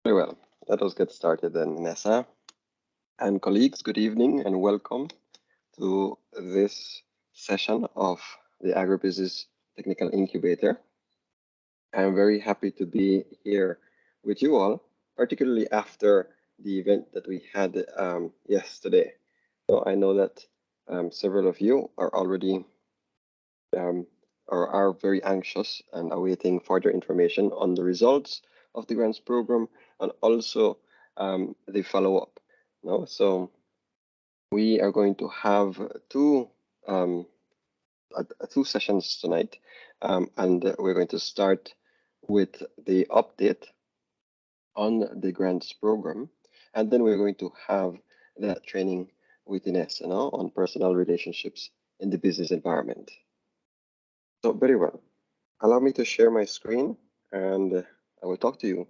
Very well. Let us get started then, Nessa. And colleagues, good evening and welcome to this session of the Agribusiness Technical Incubator. I'm very happy to be here with you all, particularly after the event that we had yesterday. So I know that several of you are already or are very anxious and awaiting further information on the results of the grants program and also the follow-up. No? So we are going to have um, two sessions tonight, and we're going to start with the update on the grants program, and then we're going to have that training with Ines, on personal relationships in the business environment. So very well. Allow me to share my screen and I will talk to you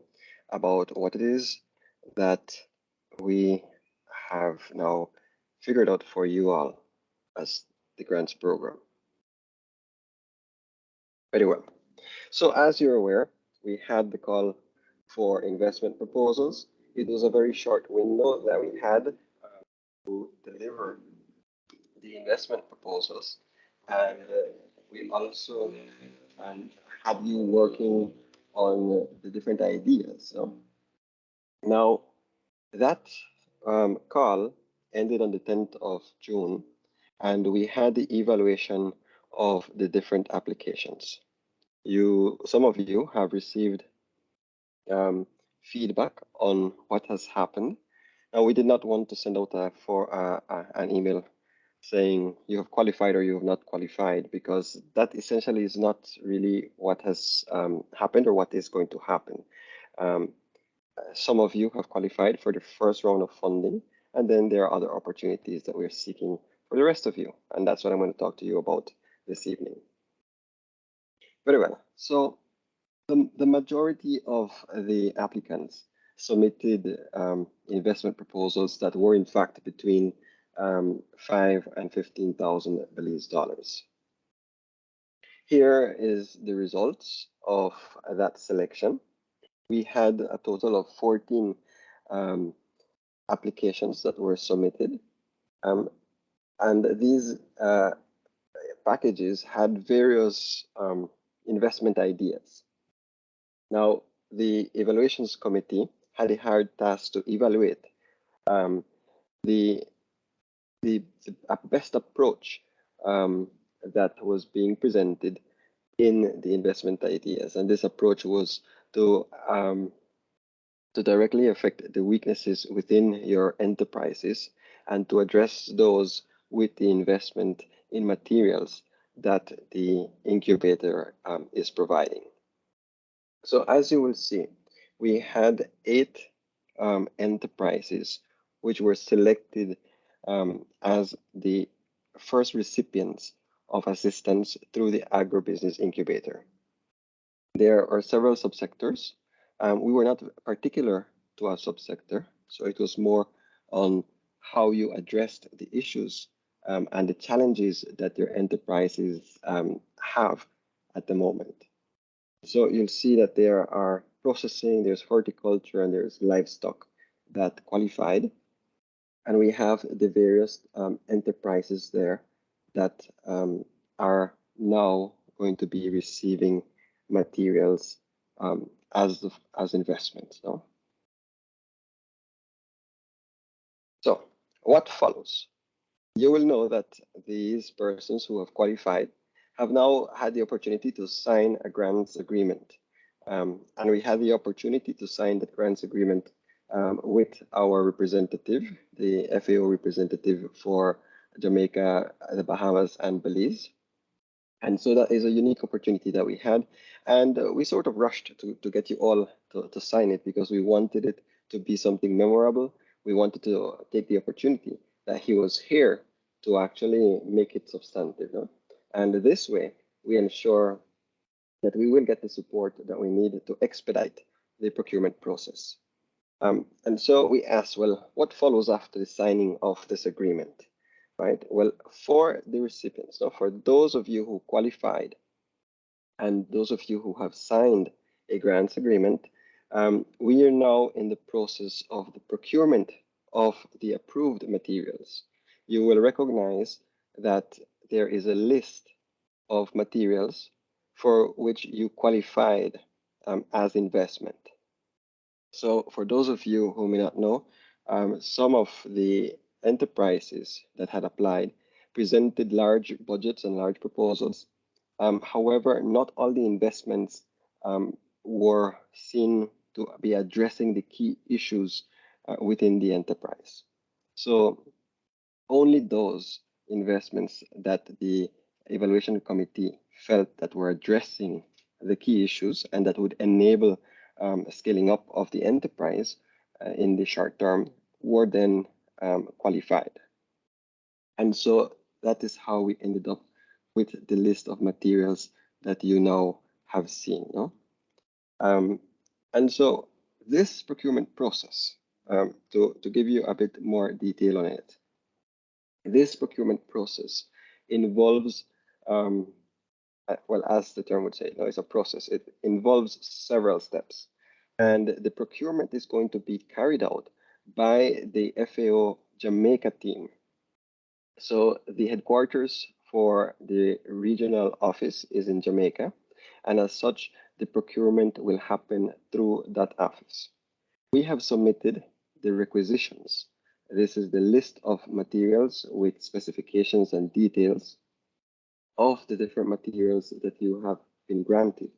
about what it is that we have now figured out for you all as the grants program. Very well. So as you're aware, we had the call for investment proposals. It was a very short window that we had to deliver the investment proposals. And we also had you working on the different ideas. So now that call ended on the 10th of June, and we had the evaluation of the different applications. Some of you have received feedback on what has happened. Now, we did not want to send out an email saying you have qualified or you have not qualified, because that essentially is not really what has happened or what is going to happen. Some of you have qualified for the first round of funding, and then there are other opportunities that we're seeking for the rest of you. And that's what I'm going to talk to you about this evening. Very well. So the majority of the applicants submitted investment proposals that were in fact between 5 and 15,000 Belize dollars. Here is the results of that selection. We had a total of 14 applications that were submitted, and these packages had various investment ideas. Now, the evaluations committee had a hard task to evaluate the best approach that was being presented in the investment ideas, and this approach was to directly affect the weaknesses within your enterprises and to address those with the investment in materials that the incubator is providing. So as you will see, we had 8 enterprises which were selected as the first recipients of assistance through the agribusiness incubator. There are several subsectors. We were not particular to a subsector, so it was more on how you addressed the issues and the challenges that your enterprises have at the moment. So you'll see that there are processing, there's horticulture, and there's livestock that qualified. And we have the various enterprises there that are now going to be receiving materials as investments. No? So what follows? You will know that these persons who have qualified have now had the opportunity to sign a grants agreement. And we had the opportunity to sign that grants agreement with our representative, the FAO representative for Jamaica, the Bahamas, and Belize. And so that is a unique opportunity that we had. And we sort of rushed to get you all to sign it because we wanted it to be something memorable. We wanted to take the opportunity that he was here to actually make it substantive. No? And this way, we ensure that we will get the support that we need to expedite the procurement process. And so we asked, well, what follows after the signing of this agreement? Right? Well, for the recipients, so for those of you who qualified and those of you who have signed a grants agreement, We are now in the process of the procurement of the approved materials. You will recognize that there is a list of materials for which you qualified as investment. So for those of you who may not know, some of the enterprises that had applied presented large budgets and large proposals. However, not all the investments were seen to be addressing the key issues within the enterprise. So only those investments that the evaluation committee felt that were addressing the key issues and that would enable scaling up of the enterprise in the short term were then qualified. And so that is how we ended up with the list of materials that you now have seen. No? And so this procurement process, to give you a bit more detail on it, this procurement process involves, well, as the term would say, no, it's a process. It involves several steps. And the procurement is going to be carried out by the FAO Jamaica team. So the headquarters for the regional office is in Jamaica. And as such, the procurement will happen through that office. We have submitted the requisitions. This is the list of materials with specifications and details of the different materials that you have been granted.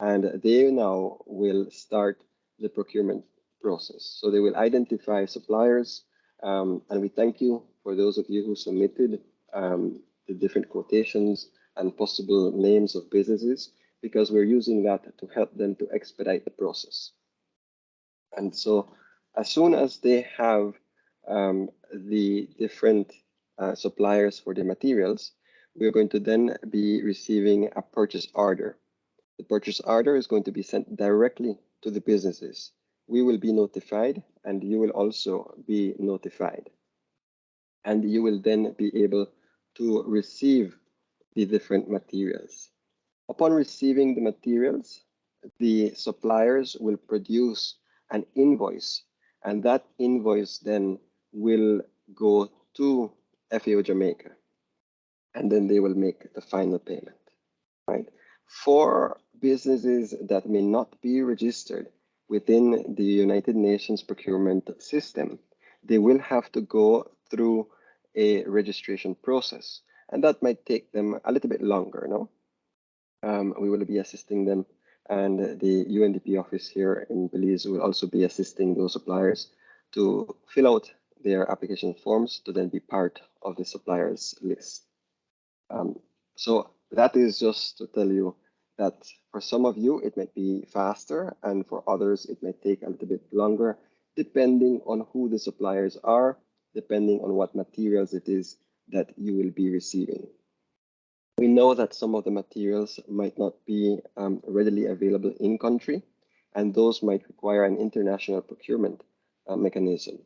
And they now will start the procurement process. So they will identify suppliers. And we thank you for those of you who submitted the different quotations and possible names of businesses, because we're using that to help them to expedite the process. And so as soon as they have the different suppliers for the materials, we're going to then be receiving a purchase order. The purchase order is going to be sent directly to the businesses. We will be notified and you will also be notified. And you will then be able to receive the different materials. Upon receiving the materials, the suppliers will produce an invoice, and that invoice then will go to FAO Jamaica, and then they will make the final payment, right? For businesses that may not be registered within the United Nations procurement system, they will have to go through a registration process, and that might take them a little bit longer, no? We will be assisting them, and the UNDP office here in Belize will also be assisting those suppliers to fill out their application forms to then be part of the suppliers list. So that is just to tell you that for some of you, it might be faster, and for others, it might take a little bit longer, depending on who the suppliers are, depending on what materials it is that you will be receiving. We know that some of the materials might not be readily available in country, and those might require an international procurement mechanism.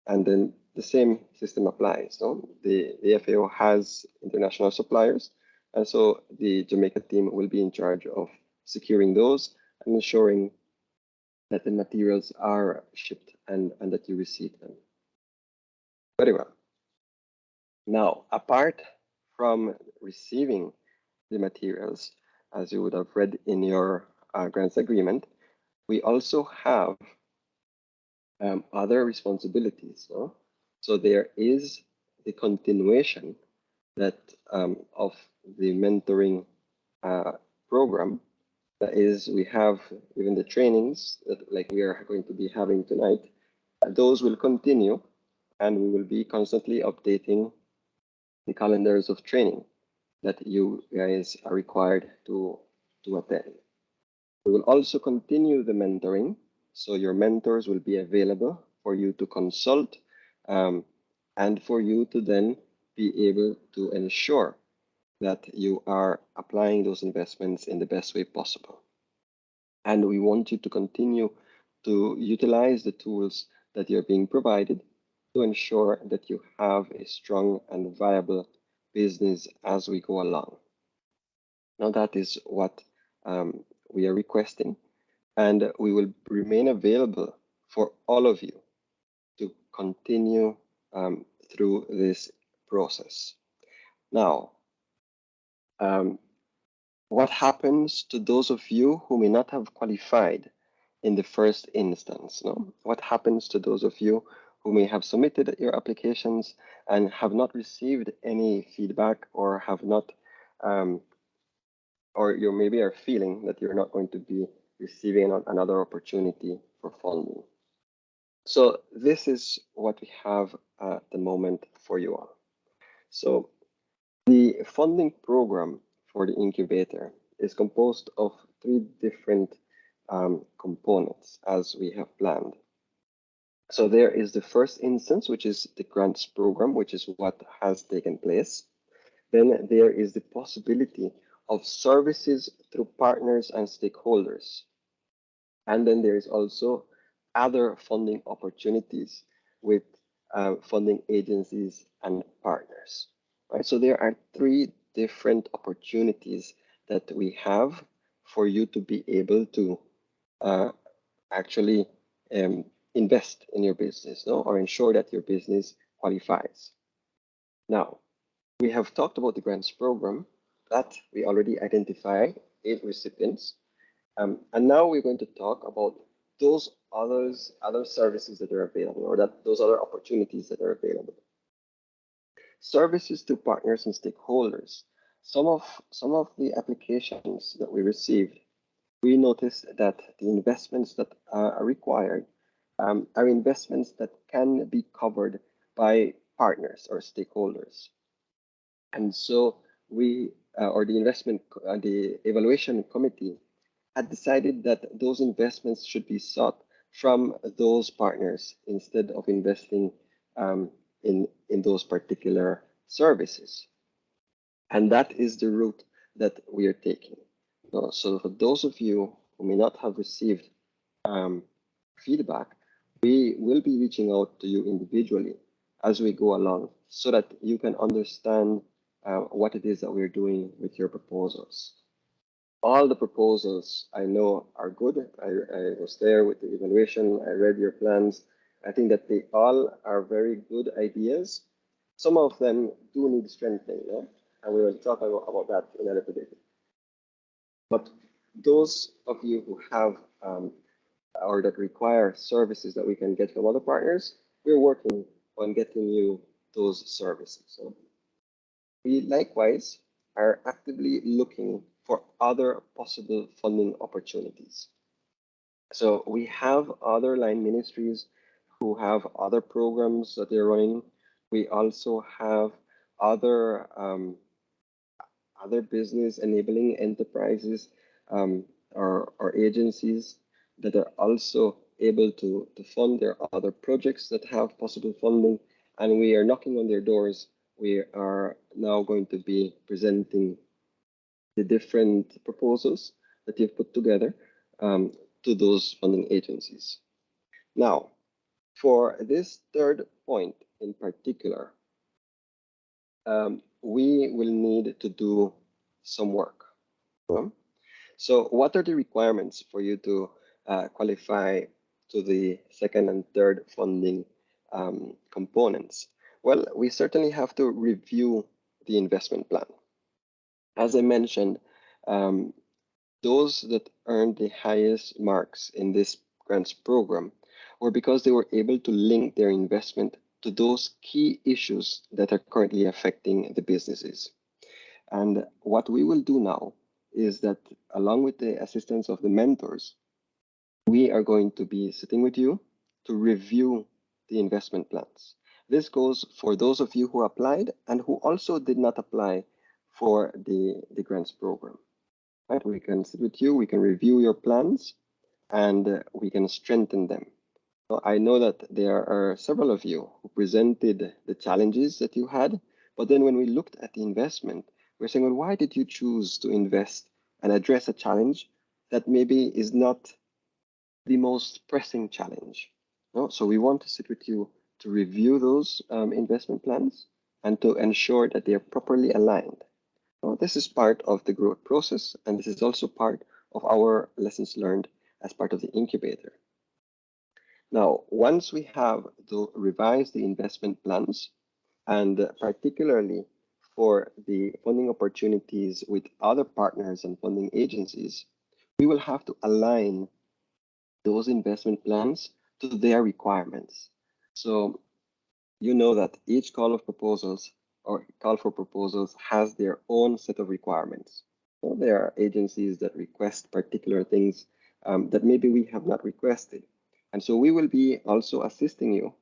And then the same system applies. No? The FAO has international suppliers, and so the Jamaica team will be in charge of securing those and ensuring that the materials are shipped and that you receive them. Very well. Now, apart from receiving the materials, as you would have read in your grants agreement, we also have other responsibilities. No? So there is the continuation that of the mentoring program. That is, we have even the trainings that like we are going to be having tonight. Those will continue, and we will be constantly updating the calendars of training that you guys are required to attend. We will also continue the mentoring, so your mentors will be available for you to consult and for you to then be able to ensure that you are applying those investments in the best way possible. And we want you to continue to utilize the tools that you're being provided to ensure that you have a strong and viable business as we go along. Now that is what we are requesting. and we will remain available for all of you to continue through this process. Now, what happens to those of you who may not have qualified in the first instance? No? What happens to those of you who may have submitted your applications and have not received any feedback, or have not, or you maybe are feeling that you're not going to be receiving another opportunity for funding? So this is what we have at the moment for you all. So the funding program for the incubator is composed of three different components as we have planned. So there is the first instance, which is the grants program, which is what has taken place. Then there is the possibility of services through partners and stakeholders. And then there is also other funding opportunities with funding agencies and partners. Right? So there are three different opportunities that we have for you to be able to actually invest in your business, no? Or ensure that your business qualifies. Now, we have talked about the grants program, that we already identified 8 recipients. And now we're going to talk about those other services that are available, or those other opportunities that are available. Services to partners and stakeholders. Some of the applications that we received, we noticed that the investments that are required are investments that can be covered by partners or stakeholders. And so we, or the evaluation committee, had decided that those investments should be sought from those partners instead of investing in those particular services. And that is the route that we are taking. So for those of you who may not have received feedback, we will be reaching out to you individually as we go along, so that you can understand what it is that we're doing with your proposals. All the proposals I know are good. I was there with the evaluation. I read your plans. I think that they all are very good ideas. Some of them do need strengthening, and we will talk about that in a little bit. But those of you who have or that require services that we can get from other partners, we're working on getting you those services. So we likewise are actively looking for other possible funding opportunities. So we have other line ministries who have other programs that they're running. We also have other business enabling enterprises or agencies that are also able to fund their other projects that have possible funding, and we are knocking on their doors. We are now going to be presenting the different proposals that you've put together to those funding agencies. Now, for this third point in particular, we will need to do some work. So what are the requirements for you to qualify to the second and third funding components? Well, we certainly have to review the investment plan. As I mentioned, those that earned the highest marks in this grants program were because they were able to link their investment to those key issues that are currently affecting the businesses. And what we will do now is that, along with the assistance of the mentors, we are going to be sitting with you to review the investment plans. This goes for those of you who applied and who also did not apply for the grants program. Right? We can sit with you, we can review your plans, and we can strengthen them. So I know that there are several of you who presented the challenges that you had, but then when we looked at the investment, we're saying, well, why did you choose to invest and address a challenge that maybe is not the most pressing challenge? No? So we want to sit with you to review those investment plans and to ensure that they are properly aligned. This is part of the growth process, and this is also part of our lessons learned as part of the incubator. Now, once we have to revise the investment plans, and particularly for the funding opportunities with other partners and funding agencies, we will have to align those investment plans to their requirements. So you know that each call of proposals or call for proposals has their own set of requirements. So there are agencies that request particular things that maybe we have not requested. And so we will be also assisting you.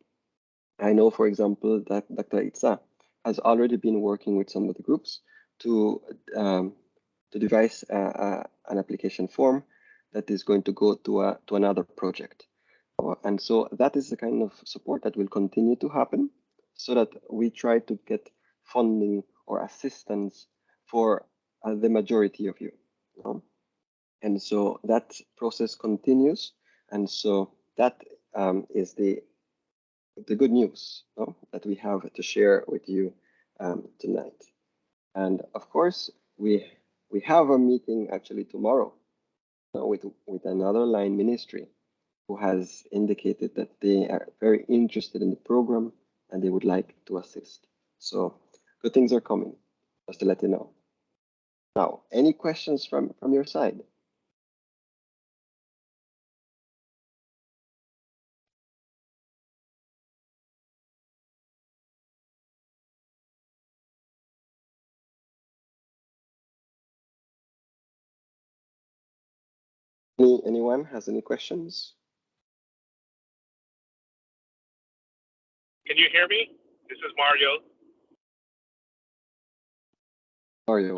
I know, for example, that Dr. Itza has already been working with some of the groups to devise an application form that is going to go to another project. And so that is the kind of support that will continue to happen so that we try to get funding or assistance for the majority of you. And so that process continues. And so that is the good news that we have to share with you tonight. And of course, we have a meeting actually tomorrow with another line ministry who has indicated that they are very interested in the program and they would like to assist. So good things are coming, just to let you know. Now, any questions from your side? Anyone has any questions? Can you hear me? This is Mario. Mario.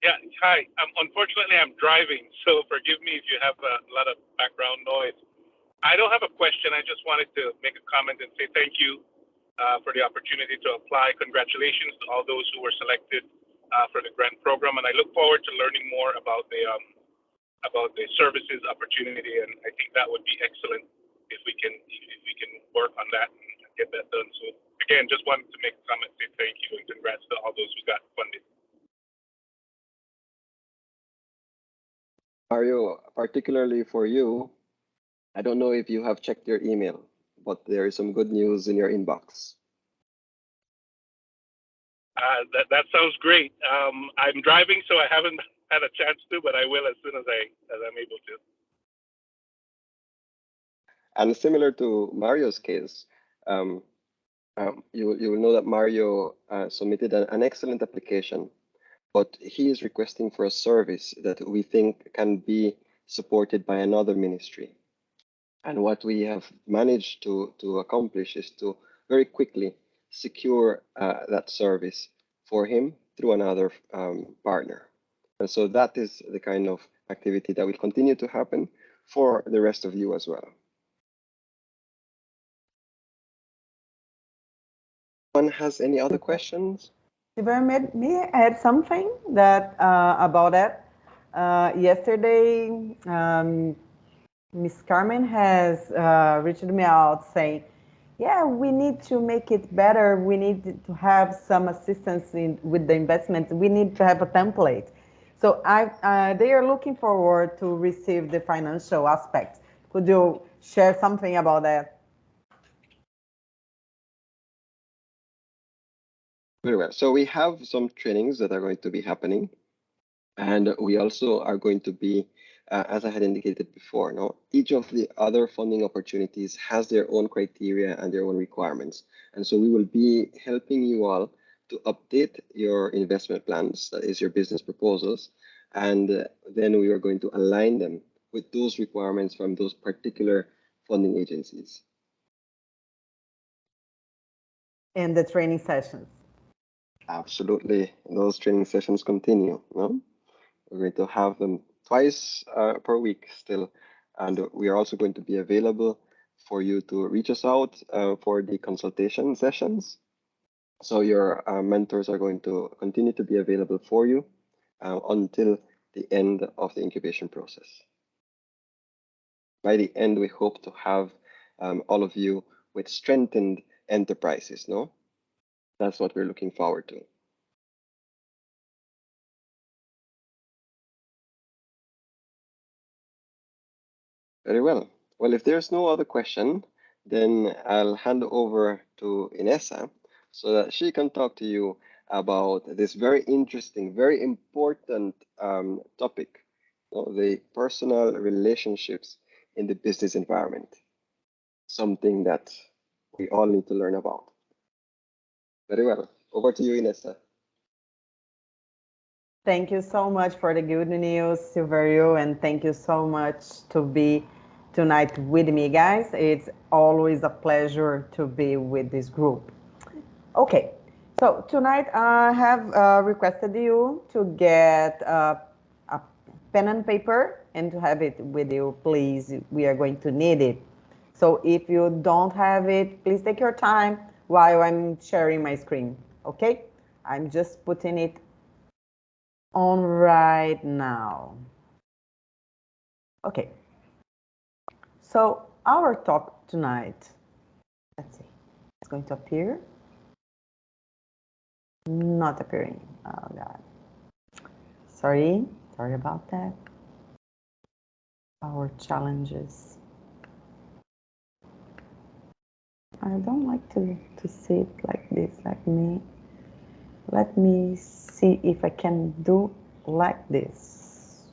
Yeah, hi. Unfortunately, I'm driving, so forgive me if you have a lot of background noise. I don't have a question. I just wanted to make a comment and say thank you for the opportunity to apply. Congratulations to all those who were selected for the grant program, and I look forward to learning more about the services opportunity. And I think that would be excellent if we can work on that and get that done. So again, just wanted to make a comment, say thank you, and congrats to all those who got funded. Mario, particularly for you, I don't know if you have checked your email, but there is some good news in your inbox. That sounds great. I'm driving, so I haven't had a chance to, but I will as soon as I'm able to. And similar to Mario's case, you will know that Mario submitted an excellent application, but he is requesting for a service that we think can be supported by another ministry. And what we have managed to accomplish is to very quickly secure that service for him through another partner. And so that is the kind of activity that will continue to happen for the rest of you as well. Anyone has any other questions? May I add something that about that? Yesterday, Ms. Carmen has reached me out saying, yeah, we need to make it better. We need to have some assistance with the investments. We need to have a template. So they are looking forward to receive the financial aspects. Could you share something about that? Very well. So we have some trainings that are going to be happening. And we also are going to be, as I had indicated before, each of the other funding opportunities has their own criteria and their own requirements. And so we will be helping you all to update your investment plans, that is your business proposals, and then we are going to align them with those requirements from those particular funding agencies. And the training sessions. Absolutely. Those training sessions continue. No? We're going to have them twice per week still. And we are also going to be available for you to reach us out for the consultation sessions. So your mentors are going to continue to be available for you until the end of the incubation process. By the end, we hope to have all of you with strengthened enterprises, no? That's what we're looking forward to. Very well. Well, if there's no other question, then I'll hand over to Inessa so that she can talk to you about this very interesting, very important topic, the personal relationships in the business environment, something that we all need to learn about. Very well. Over to you, Inessa. Thank you so much for the good news, Silverio, and thank you so much to be tonight with me, guys. It's always a pleasure to be with this group. Okay, so tonight I have requested you to get a pen and paper and to have it with you, please. We are going to need it. So if you don't have it, please take your time while I'm sharing my screen, okay? I'm just putting it on right now. Okay, so our talk tonight, let's see, it's going to appear. Not appearing. Oh God. Sorry about that. Our challenges. I don't like to see it like this. Let me see if I can do like this.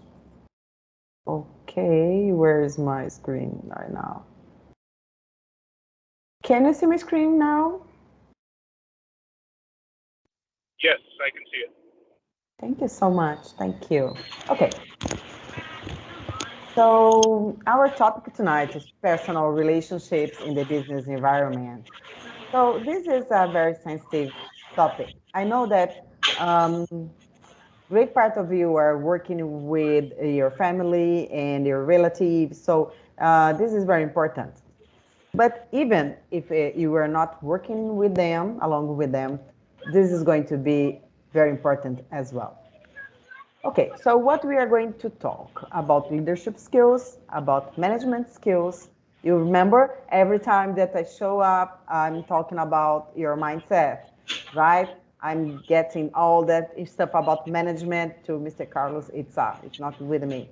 Okay, where is my screen right now? Can you see my screen now? Yes, I can see it. Thank you so much. Thank you. Okay. So our topic tonight is personal relationships in the business environment. So this is a very sensitive topic. I know that great part of you are working with your family and your relatives. So this is very important. But even if you are not working with them, along with them, this is going to be very important as well. Okay, so what we are going to talk about leadership skills, about management skills. You remember every time that I show up, I'm talking about your mindset, right? I'm getting all that stuff about management to Mr. Carlos. It's not with me.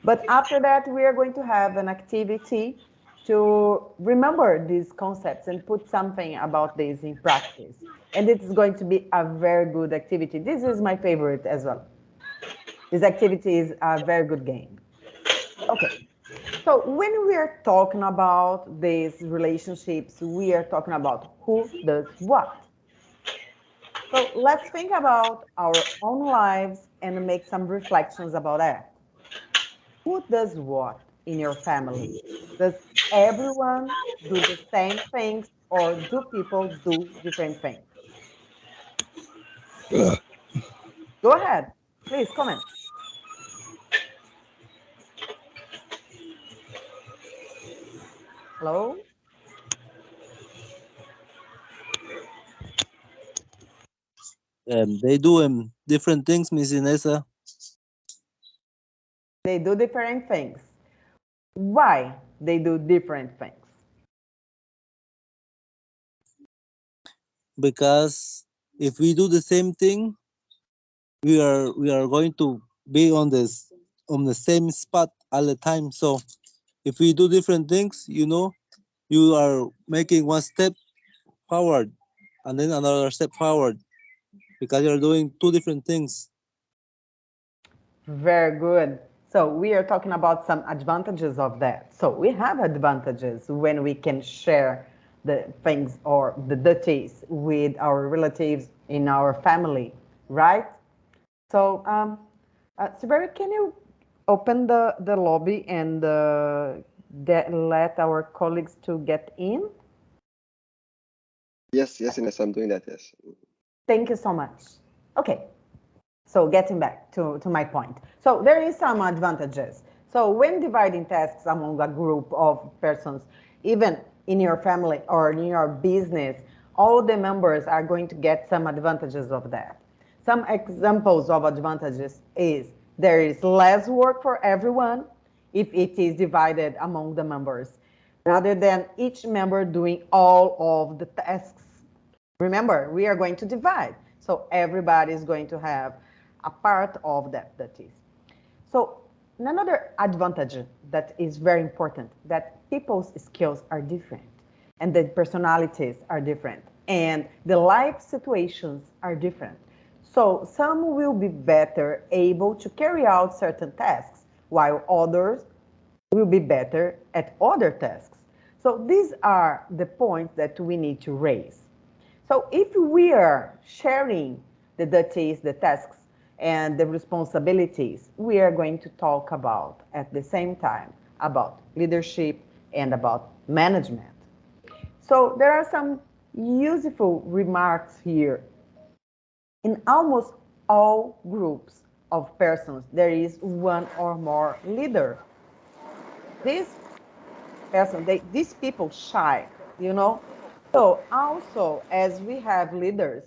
But after that, we are going to have an activity to remember these concepts and put something about this in practice. And it's going to be a very good activity. This is my favorite as well. This activity is a very good game. Okay, so when we are talking about these relationships, we are talking about who does what. So let's think about our own lives and make some reflections about that. Who does what in your family? Does everyone do the same things or do people do different things? Go ahead, please comment. Hello? They do different things, Miss Inessa, They do different things. Why they do different things? because if we do the same thing, we are going to be on the same spot all the time. So if we do different things, you are making one step forward and then another step forward because you're doing two different things. Very good. So we are talking about some advantages of that. So we have advantages when we can share the things or the duties with our relatives in our family, right? So, Siberi, can you open the lobby and let our colleagues to get in? Yes, Inessa, I'm doing that, yes. Thank you so much. Okay. So getting back to my point. So there is some advantages. So when dividing tasks among a group of persons, even in your family or in your business, all the members are going to get some advantages of that. Some examples of advantages is there is less work for everyone if it is divided among the members, rather than each member doing all of the tasks. Remember, we are going to divide. So everybody is going to have a part of that duties. So another advantage that is very important, that people's skills are different and the personalities are different and the life situations are different. So some will be better able to carry out certain tasks while others will be better at other tasks. So these are the points that we need to raise. So if we are sharing the duties, the tasks, and the responsibilities, we are going to talk about at the same time about leadership and about management. So there are some useful remarks here. In almost all groups of persons, there is one or more leader. These these people shy, you know. So also, as we have leaders,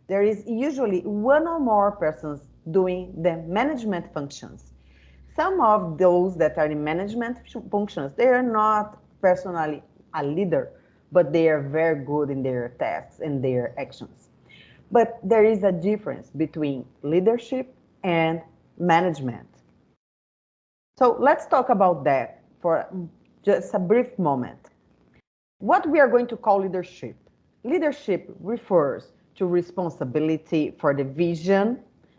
there is usually one or more persons doing the management functions. Some of those that are in management functions, they are not personally a leader, but they are very good in their tasks and their actions. But there is a difference between leadership and management. So let's talk about that for just a brief moment. What we are going to call leadership. Leadership refers to responsibility for the vision,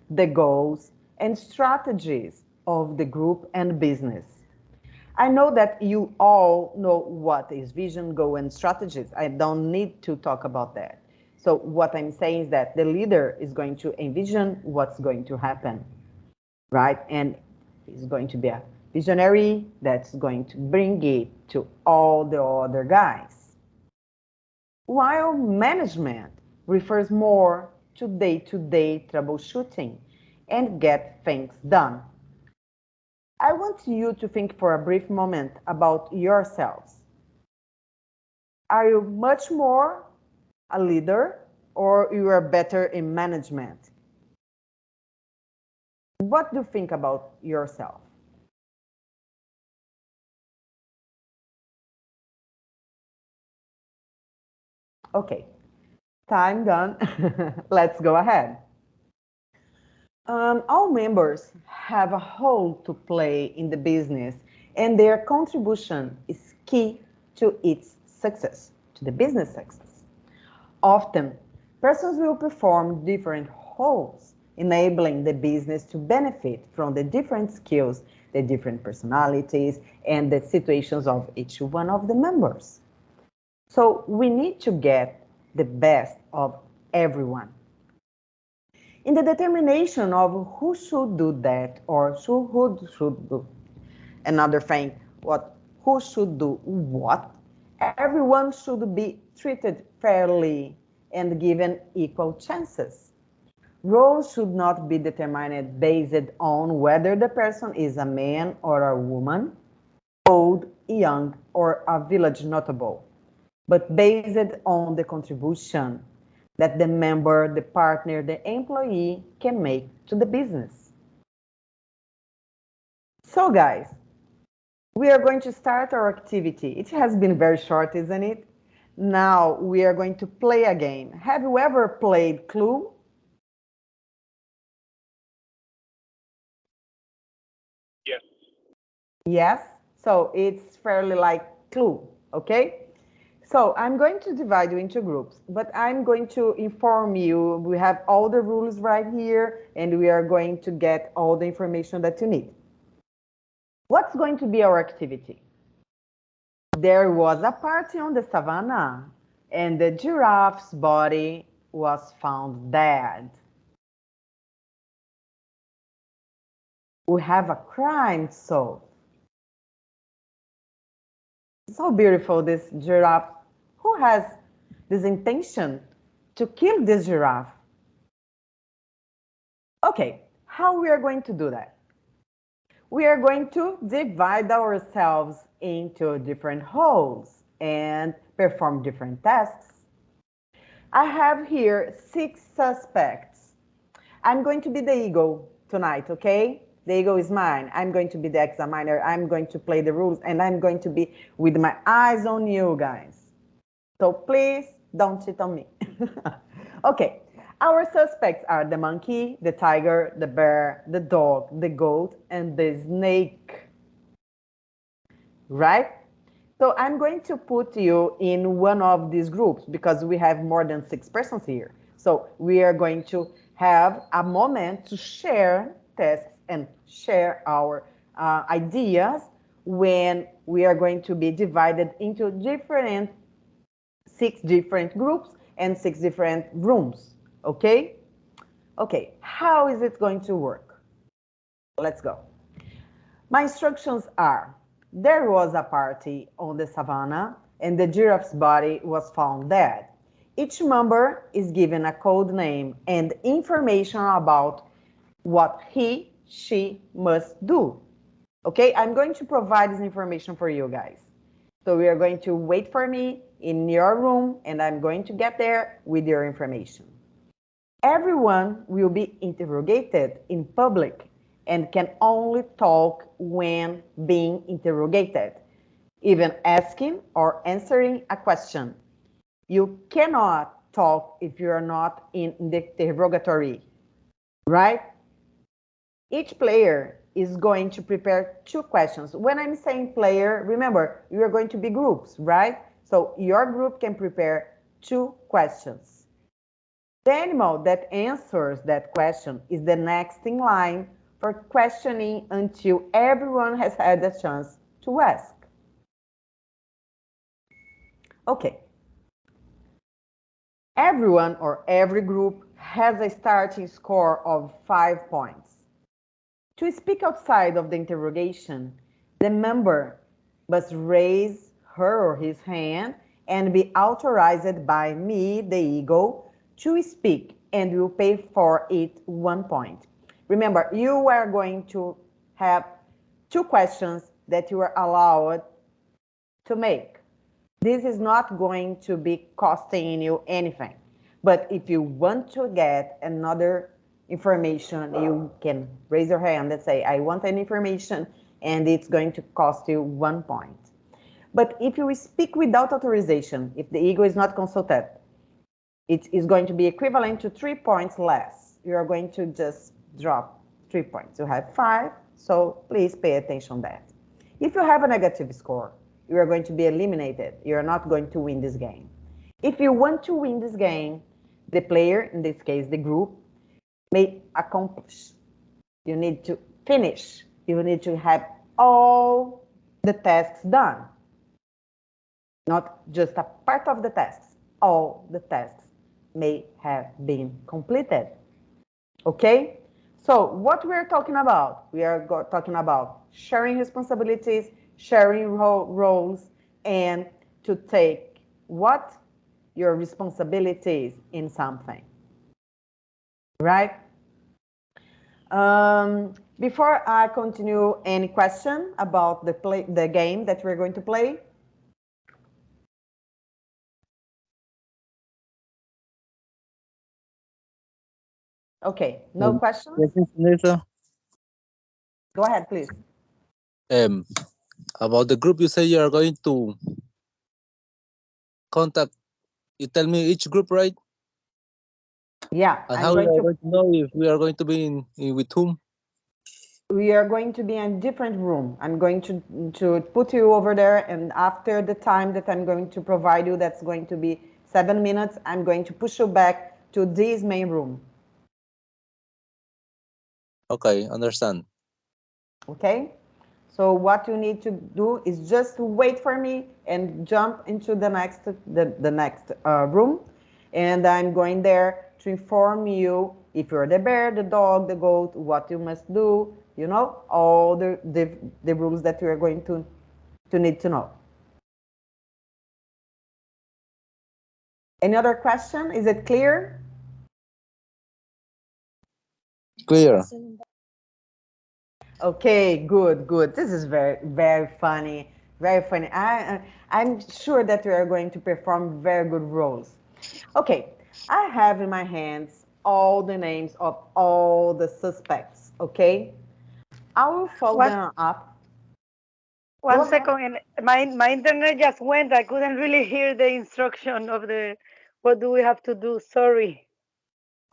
the goals, and strategies of the group and business. I know that you all know what is vision, goal, and strategies. I don't need to talk about that. So what I'm saying is that the leader is going to envision what's going to happen, right? And he's going to be a visionary that's going to bring it to all the other guys. While management refers more to day-to-day troubleshooting and get things done. I want you to think for a brief moment about yourselves. Are you much more a leader or you are better in management? What do you think about yourself? Okay, time done. Let's go ahead. All members have a role to play in the business, and their contribution is key to its success, to the business success. Often, persons will perform different roles, enabling the business to benefit from the different skills, the different personalities, and the situations of each one of the members. So we need to get the best of everyone. In the determination of who should do that or who should do another thing, who should do what, everyone should be treated fairly and given equal chances. Roles should not be determined based on whether the person is a man or a woman, old, young, or a village notable, but based on the contribution that the member, the partner, the employee can make to the business. So guys, we are going to start our activity. It has been very short, isn't it? Now we are going to play a game. Have you ever played Clue? Yes. Yes? So it's fairly like Clue, okay? So I'm going to divide you into groups, but I'm going to inform you. We have all the rules right here, and we are going to get all the information that you need. What's going to be our activity? There was a party on the savannah, and the giraffe's body was found dead. We have a crime solved. So beautiful, this giraffe. Who has this intention to kill this giraffe? Okay, how we are going to do that? We are going to divide ourselves into different roles and perform different tasks. I have here 6 suspects. I'm going to be the eagle tonight, okay? The eagle is mine. I'm going to be the examiner. I'm going to play the rules, and I'm going to be with my eyes on you guys. So please don't cheat on me. Okay, our suspects are the monkey, the tiger, the bear, the dog, the goat, and the snake. right? So I'm going to put you in one of these groups because we have more than 6 persons here. So we are going to have a moment to share tasks and share our ideas when we are going to be divided into 6 different groups and 6 different rooms, okay? Okay, how is it going to work? Let's go. My instructions are, there was a party on the savannah and the giraffe's body was found dead. Each member is given a code name and information about what she must do. Okay, I'm going to provide this information for you guys. So we are going to wait for me in your room and I'm going to get there with your information. Everyone will be interrogated in public and can only talk when being interrogated, even asking or answering a question. You cannot talk if you are not in the interrogatory, right? Each player is going to prepare 2 questions. When I'm saying player, remember, you are going to be groups, right? So your group can prepare 2 questions. The animal that answers that question is the next in line for questioning until everyone has had a chance to ask. Okay. Everyone or every group has a starting score of 5 points. To speak outside of the interrogation, the member must raise her or his hand and be authorized by me, the eagle, to speak and will pay for it 1 point. Remember, you are going to have 2 questions that you are allowed to make. This is not going to be costing you anything. But if you want to get another information, you can raise your hand and say, I want an information, and it's going to cost you 1 point. But if you speak without authorization, if the eagle is not consulted, it is going to be equivalent to 3 points less. You are going to just drop 3 points. You have 5, so please pay attention to that. If you have a negative score, you are going to be eliminated. You are not going to win this game. If you want to win this game, the player, in this case the group, may accomplish. You need to finish. You need to have all the tasks done. Not just a part of the tasks. All the tasks may have been completed. Okay? So what we're talking about? We are talking about sharing responsibilities, sharing roles, and to take what? Your responsibilities in something. Right? Before I continue, any question about the game that we're going to play? Okay, no questions? Vanessa, Go ahead, please. about the group, you say you are going to contact. You tell me each group, right? Yeah, And I'm how we going are to. going to know if we are going to be in with whom? We are going to be in a different room. I'm going to put you over there, and after the time that I'm going to provide you, that's going to be 7 minutes, I'm going to push you back to this main room. Okay, understand. Okay? So what you need to do is just wait for me and jump into the next room, and I'm going there to inform you if you're the bear, the dog, the goat, what you must do, you know, all the rules that you are going to need to know. Any other question? Is it clear? Clear. Okay, good, good. This is very, very funny. Very funny. I'm sure that we are going to perform very good roles. Okay, I have in my hands all the names of all the suspects, okay? I will fold them up. One second, and my internet just went. I couldn't really hear the instruction of the what do we have to do. Sorry.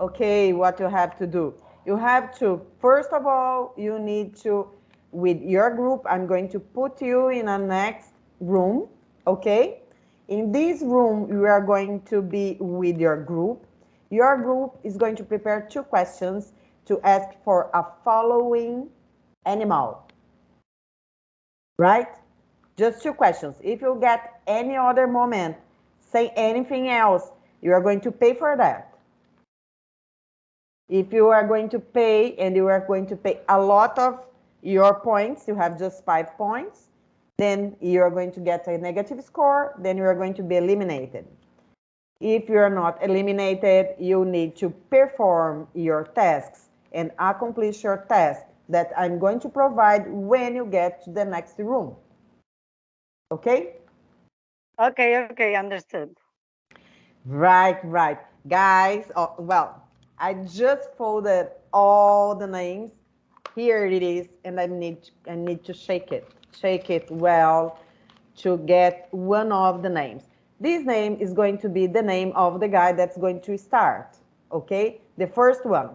Okay, what you have to do. You have to, first of all, you need to with your group. I'm going to put you in a next room, okay? In this room, you are going to be with your group. Your group is going to prepare 2 questions to ask for a following animal, right? Just 2 questions. If you get any other moment, say anything else, you are going to pay for that. If you are going to pay and you are going to pay a lot of your points, you have just 5 points, then you are going to get a negative score, then you are going to be eliminated. If you are not eliminated, you need to perform your tasks and accomplish your task that I'm going to provide when you get to the next room. Okay? Okay, understood. Right. Guys, well, I just folded all the names. Here it is, and I need to shake it well to get one of the names. This name is going to be the name of the guy that's going to start, okay? The first one,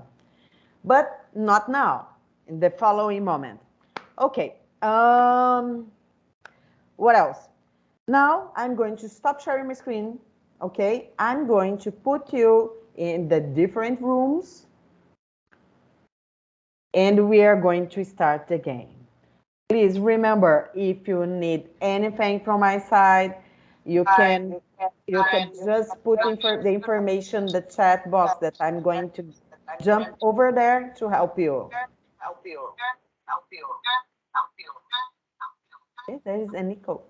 but not now, in the following moment. Okay, what else? Now I'm going to stop sharing my screen, okay? I'm going to put you in the different rooms and we are going to start the game. Please remember, if you need anything from my side, you can just put the information in the chat box that I'm going to jump over there to help you. Okay, there is an echo.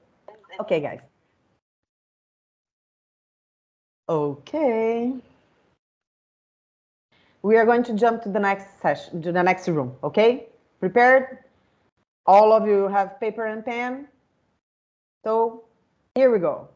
Okay, guys. Okay. We are going to jump to the next session, to the next room, okay? Prepared? All of you have paper and pen? So here we go.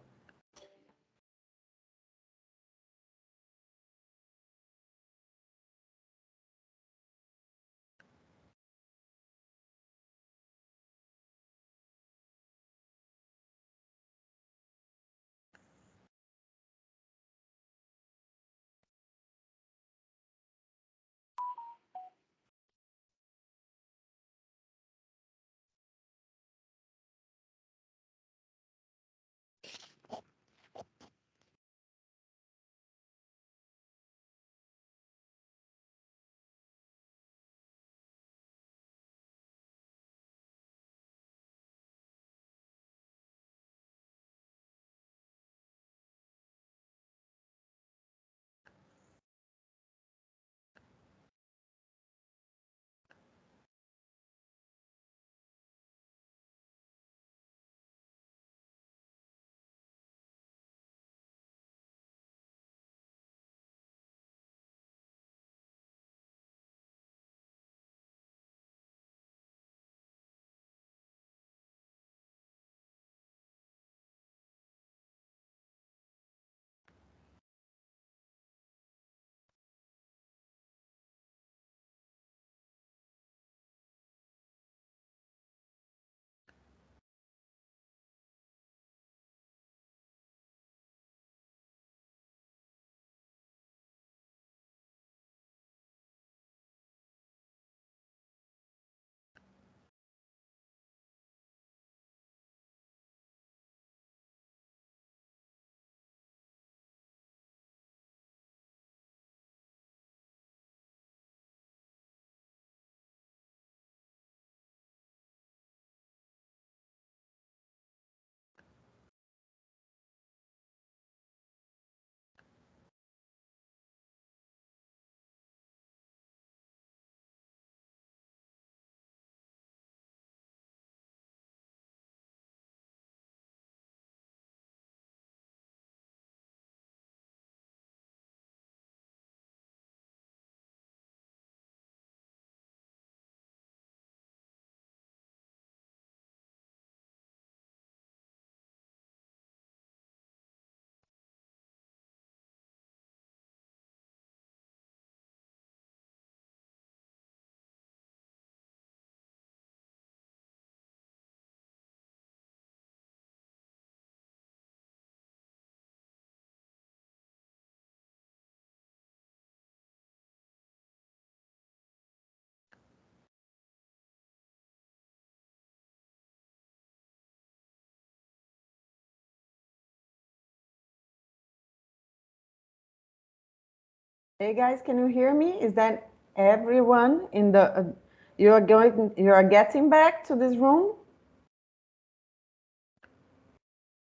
Hey guys, can you hear me? Is that everyone in the you are getting back to this room?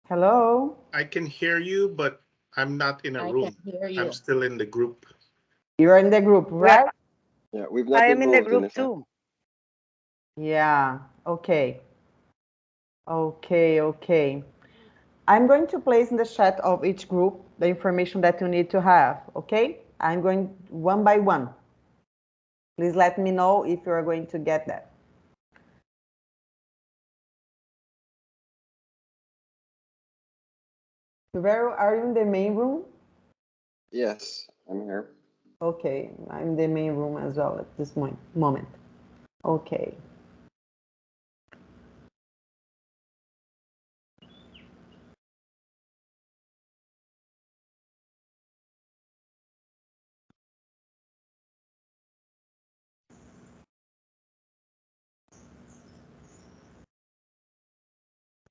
Hello? I can hear you, but I'm not in a room. I can hear you. I'm still in the group. You're in the group, right? Yeah, we've not I been am in the moved, group Inessa. too. Yeah, okay. Okay. I'm going to place in the chat of each group the information that you need to have, okay? I'm going one by one. Please let me know if you are going to get that. Rivero, are you in the main room? Yes, I'm here. Okay, I'm in the main room as well at this moment. Okay.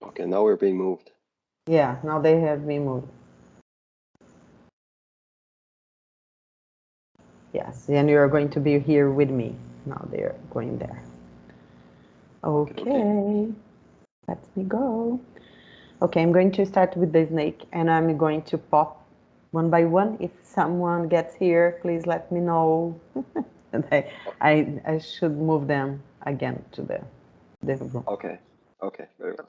Okay, now we're being moved. Yeah, now they have been moved. Yes, and you're going to be here with me. Now they're going there. Okay. Let me go. Okay, I'm going to start with the snake and I'm going to pop one by one. If someone gets here, please let me know. And I should move them again to the room. Okay, very well.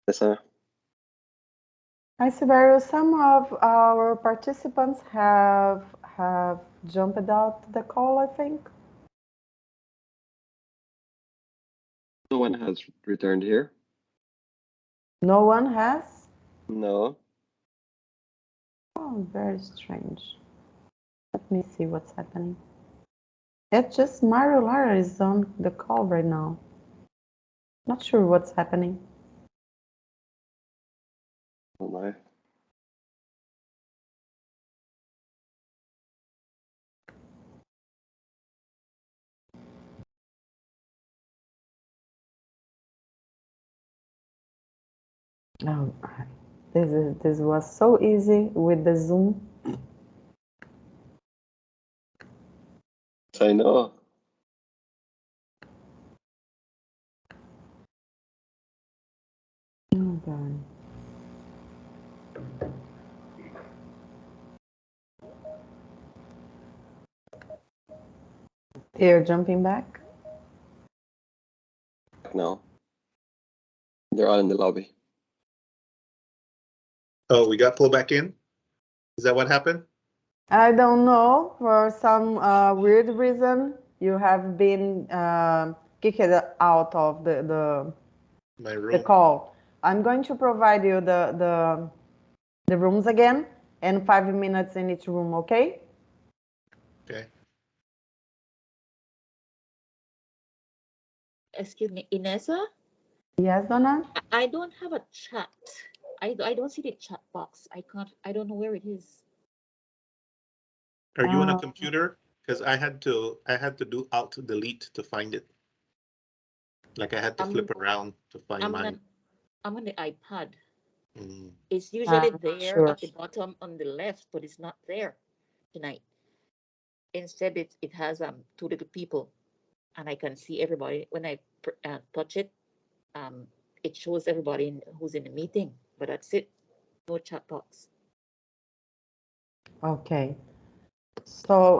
Nessa? Hi, Severio. Some of our participants have jumped out the call, I think. No one has returned here. No one has? No. Oh, very strange. Let me see what's happening. It's just Mario Lara is on the call right now. Not sure what's happening. Oh my. Oh, this was so easy with the Zoom. I know. Oh, God. They're jumping back. No. They're all in the lobby. Oh, we got pulled back in? Is that what happened? I don't know. For some weird reason, you have been kicked out of My the room. call. I'm going to provide you the rooms again and 5 minutes in each room, okay? Okay. Excuse me, Inessa? Yes, Donna? I don't have a chat. I don't see the chat box. I don't know where it is. Are you on a Uh, computer? Because I had to do Alt Delete to find it. Like I had to flip around to find mine. I'm on the iPad. Mm. It's usually I'm not there sure. at the bottom on the left, but it's not there tonight. Instead, it has two little people, and I can see everybody. When I touch it, it shows everybody who's in the meeting, but that's it. No chat box. Okay. So,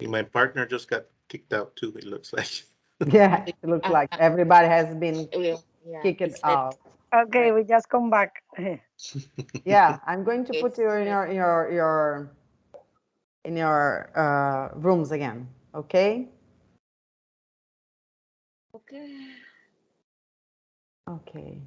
My partner just got kicked out too, it looks like. yeah, it looks like everybody has been Yeah, kicked out. Okay, we just come back. Yeah, I'm going to put you in your rooms again, okay? Okay. Okay.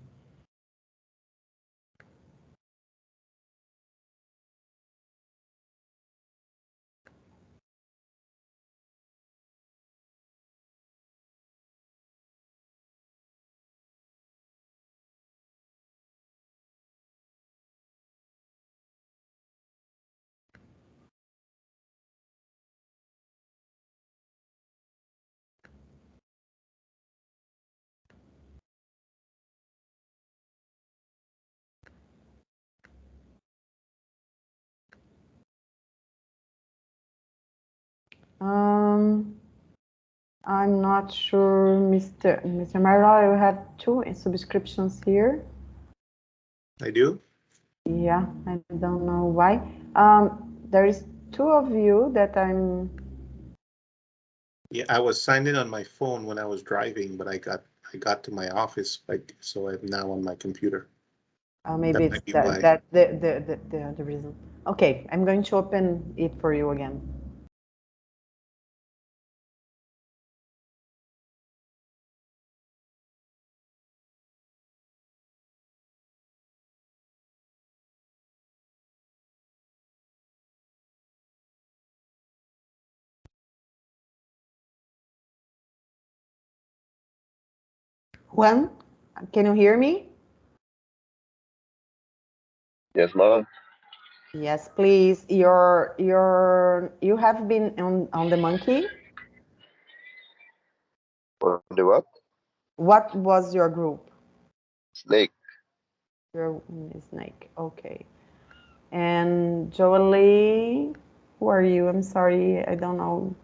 I'm not sure, Mr. Marla, you have two subscriptions here. I do? Yeah, I don't know why. There is two of you that I'm. Yeah, I was signed in on my phone when I was driving, but I got to my office, so I'm now on my computer. Maybe it's the reason. Okay, I'm going to open it for you again. Juan, can you hear me? Yes, ma'am. Yes, please. You have been on the monkey. For the what? What was your group? Snake. Your snake. Okay. And Jolie, who are you? I'm sorry, I don't know.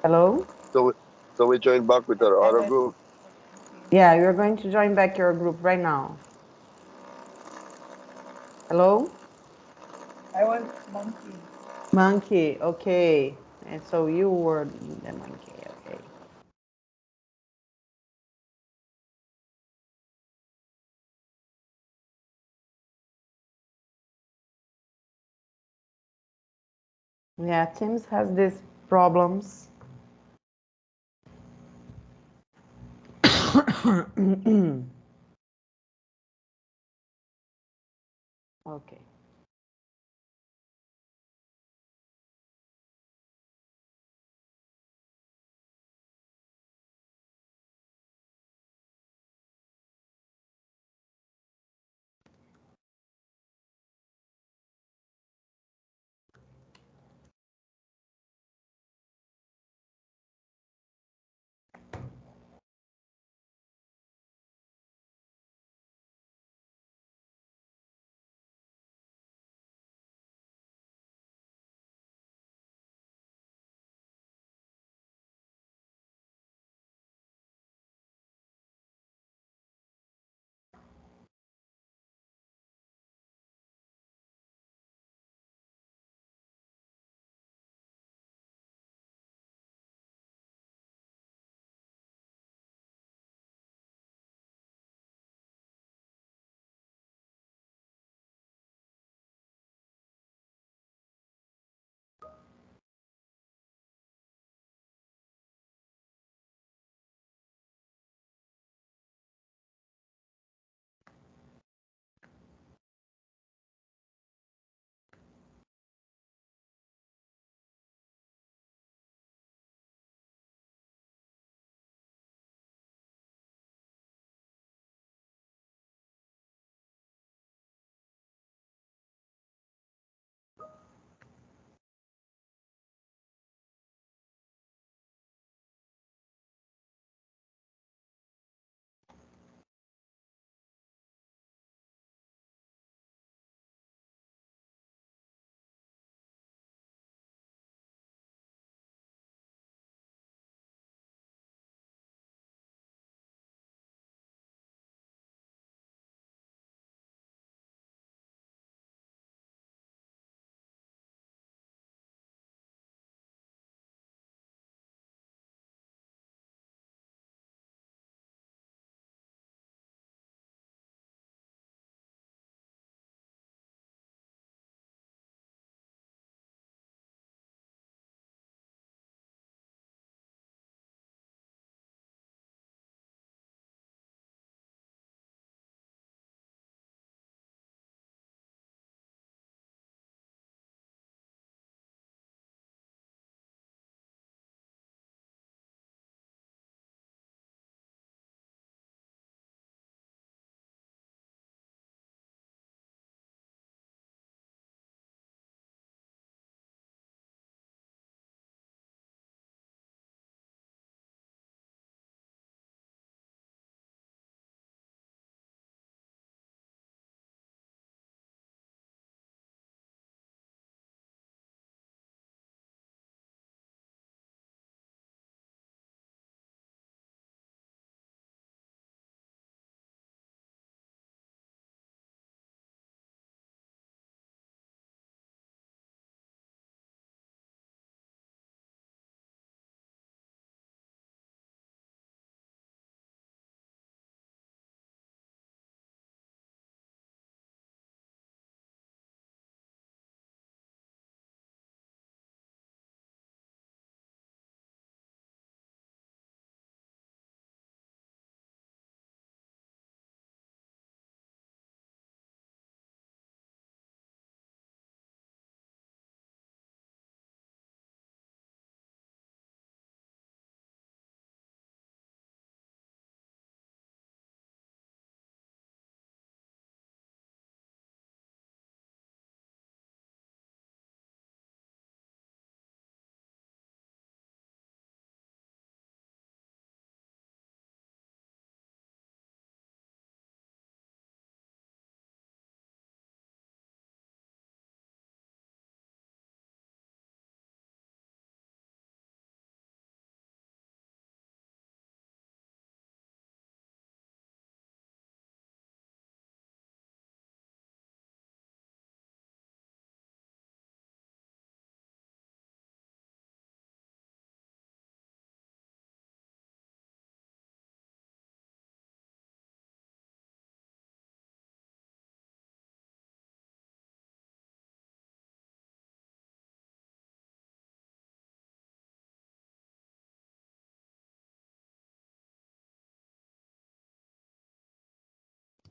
Hello? So we joined back with our other group. Yeah, you're going to join back your group right now. Hello? I was monkey. Monkey, okay. And so you were the monkey, okay. Yeah, Teams has these problems. Okay.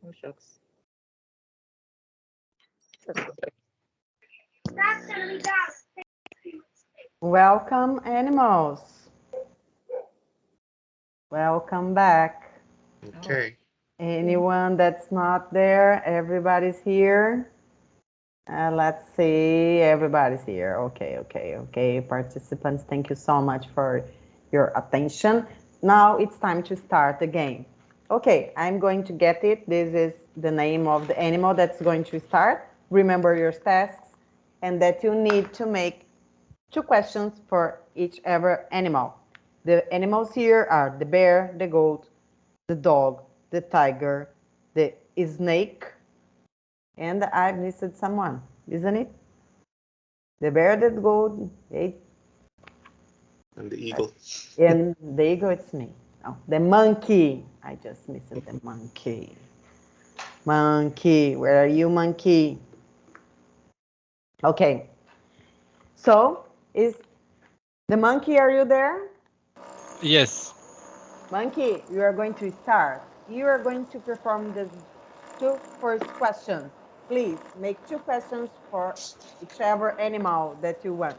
Oh, shucks. Welcome, animals. Welcome back. Okay. Anyone that's not there, everybody's here. Let's see, everybody's here. Okay. Participants, thank you so much for your attention. Now it's time to start the game. Okay, I'm going to get it. This is the name of the animal that's going to start. Remember your tasks and that you need to make 2 questions for each ever animal. The animals here are the bear, the goat, the dog, the tiger, the snake, and I've missed someone, isn't it? The bear, the goat, And the eagle. and the eagle, it's me. Oh, the monkey. I just missed the monkey. Monkey, where are you, monkey? Okay. So, is the monkey, are you there? Yes. Monkey, you are going to start. You are going to perform the 2 first questions. Please make 2 questions for whichever animal that you want.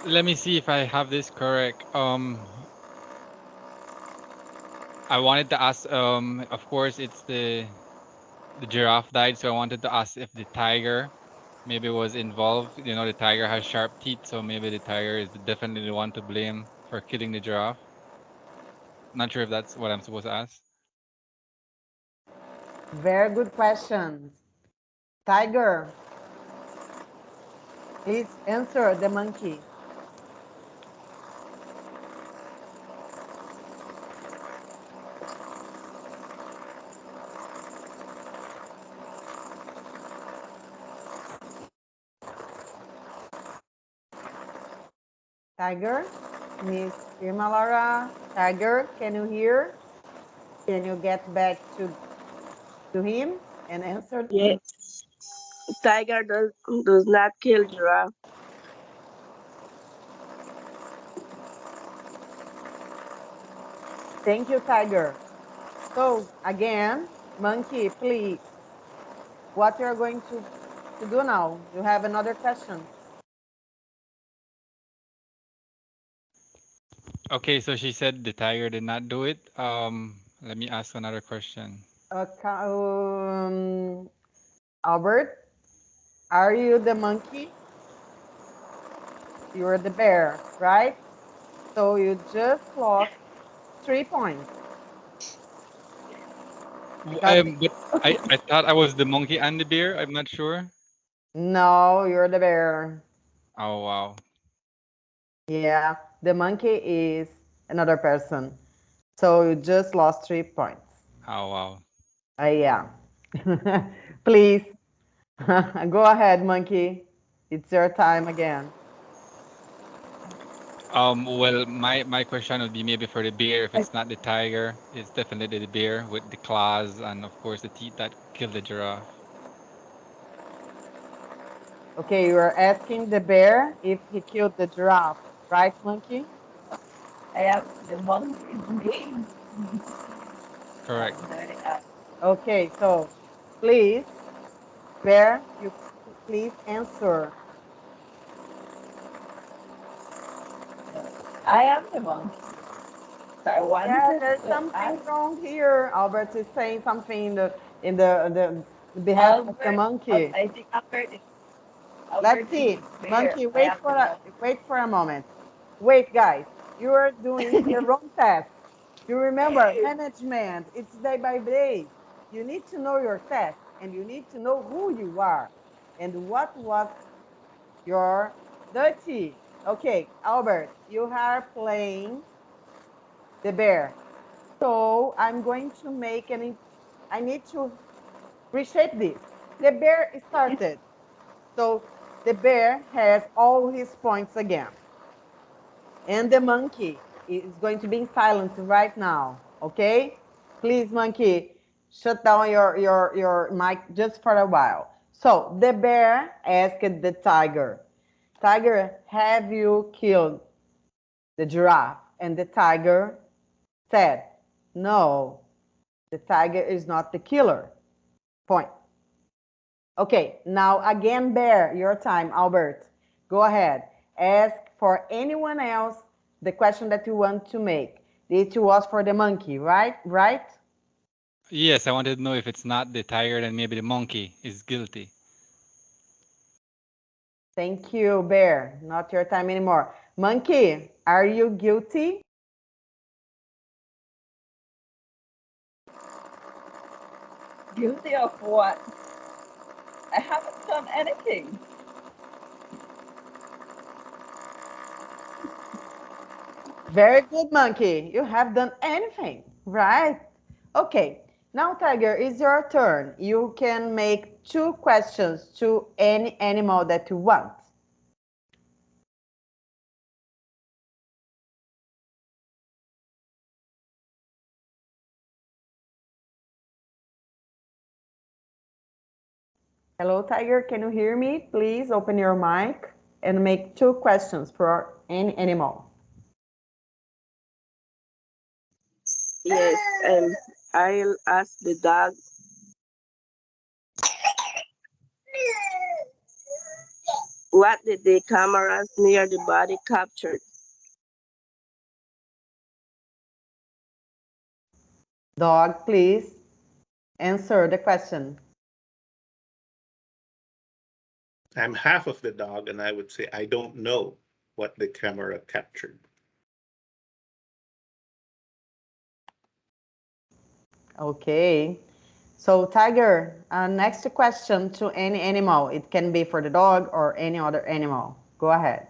Let me see if I have this correct. I wanted to ask. Of course, it's the giraffe died, so I wanted to ask if the tiger maybe was involved. You know, the tiger has sharp teeth, so maybe the tiger is definitely the one to blame for killing the giraffe. Not sure if that's what I'm supposed to ask. Very good question. Tiger, please answer the monkey. Tiger, Miss Irma Laura, Tiger, can you hear? Can you get back to him and answer? Yes. Tiger does not kill giraffe. Thank you, Tiger. So again, monkey, please, what you're going to do now? You have another question. Okay, so she said the tiger did not do it. Let me ask another question. Albert, are you the monkey? You're the bear, right? So you just lost 3 points. But I thought I was the monkey and the bear. I'm not sure. No, you're the bear. Oh wow. Yeah, the monkey is another person. So you just lost 3 points. Oh wow. Yeah. Please, go ahead, monkey. It's your time again. Well, my question would be maybe for the bear. If it's not the tiger, it's definitely the bear with the claws and of course the teeth that killed the giraffe. Okay, you are asking the bear if he killed the giraffe, right, monkey? I am the monkey. Correct. Okay, so please, bear, you please answer. I am the monkey. I wanted Yeah, there's to something ask wrong here. Albert is saying something in the behalf of the Albert. monkey. I think Albert is Let's Albert is see, fair. monkey. I am the monkey. Wait for a moment. Wait, guys, you are doing the wrong task. You remember management. It's day by day. You need to know your task, and you need to know who you are, and what was your duty. Okay, Albert, you are playing the bear. So I'm going to make I need to reshape this. The bear started. So the bear has all his points again. And the monkey is going to be in silence right now. Okay? Please, monkey, shut down your mic just for a while. So the bear asked the tiger, Tiger, have you killed the giraffe, and the tiger said, no, the tiger is not the killer. Point. Okay, now again, Bear, your time, Albert. Go ahead. Ask for anyone else the question that you want to make. It was for the monkey, right? Right? Yes, I wanted to know if it's not the tiger, then maybe the monkey is guilty. Thank you, Bear. Not your time anymore. Monkey, are you guilty? Guilty of what? I haven't done anything. Very good, Monkey. You have done anything, right? Okay, now, Tiger, it's your turn. You can make 2 questions to any animal that you want. Hello, Tiger, can you hear me? Please open your mic and make 2 questions for any animal. Yes, I'll ask the dog. What did the cameras near the body capture? Dog, please answer the question. I'm half of the dog, and I would say I don't know what the camera captured. Okay. So, Tiger, next question to any animal. It can be for the dog or any other animal. Go ahead.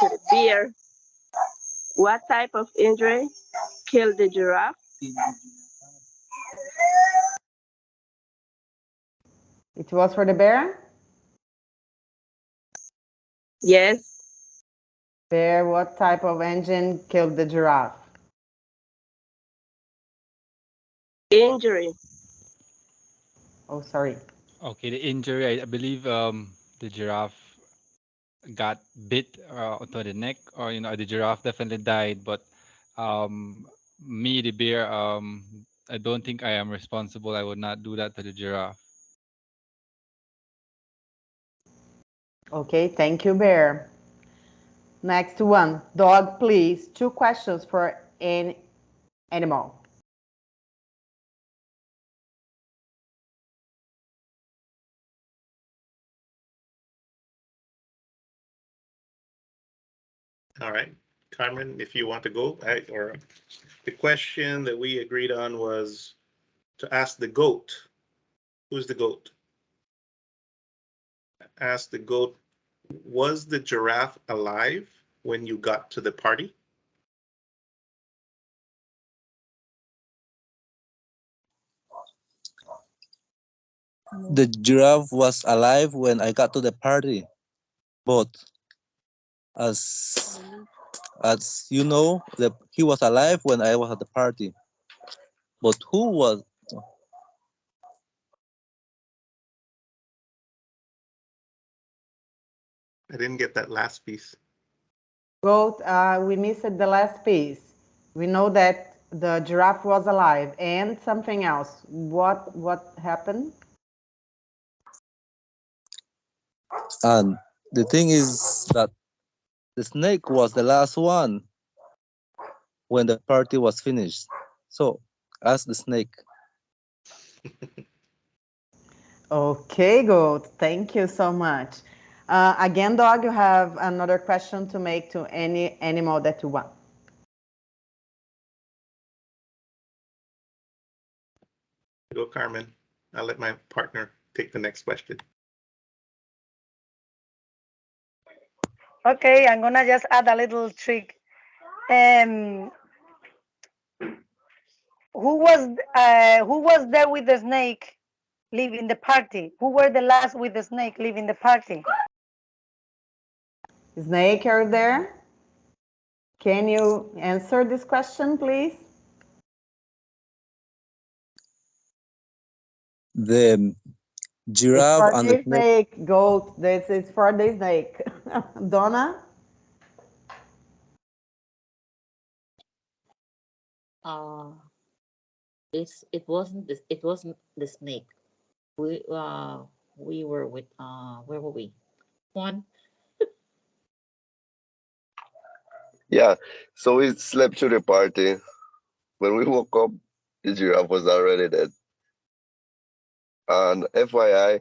To the bear. What type of injury killed the giraffe? It was for the bear? Yes. Bear, what type of engine killed the giraffe? Injury. Oh, sorry. Okay, the injury, I believe the giraffe got bit to the neck, or the giraffe definitely died. But me, the bear, I don't think I am responsible. I would not do that to the giraffe. Okay, thank you, Bear. Next one. Dog, please. 2 questions for any animal. All right, Carmen, if you want to go, or the question that we agreed on was to ask the goat. Who's the goat? Ask the goat, was the giraffe alive when you got to the party? The giraffe was alive when I got to the party, but as you know, he was alive when I was at the party. But who was? I didn't get that last piece. Goat, we missed the last piece. We know that the giraffe was alive and something else. What happened? And the thing is that the snake was the last one when the party was finished. So ask the snake. Okay, Goat. Thank you so much. Again, Dog, you have another question to make to any animal that you want. Go, Carmen. I'll let my partner take the next question. Okay, I'm gonna just add a little trick. Who was there with the snake leaving the party? Who were the last with the snake leaving the party? Snake, are you there? Can you answer this question, please? the It's giraffe for and the the snake. snake, goat. This is for the snake. Donna? Uh, it wasn't the snake. We were with where were we? One. Yeah, so we slept through the party. When we woke up, the giraffe was already dead. And FYI,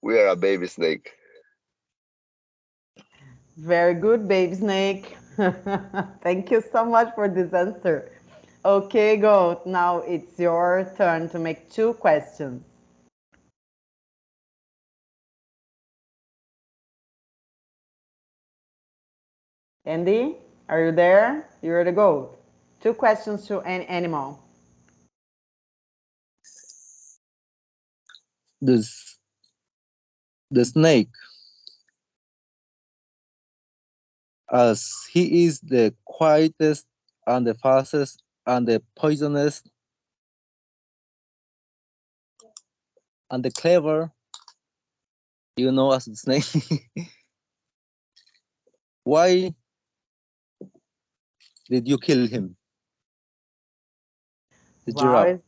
we are a baby snake. Very good, baby snake. Thank you so much for this answer. Okay, goat. Now it's your turn to make two questions. Andy, are you there? You're the goat. Two questions to an animal. This the snake, as he is the quietest and the fastest and the poisonous and the clever, as the snake. Why did you kill him, the giraffe?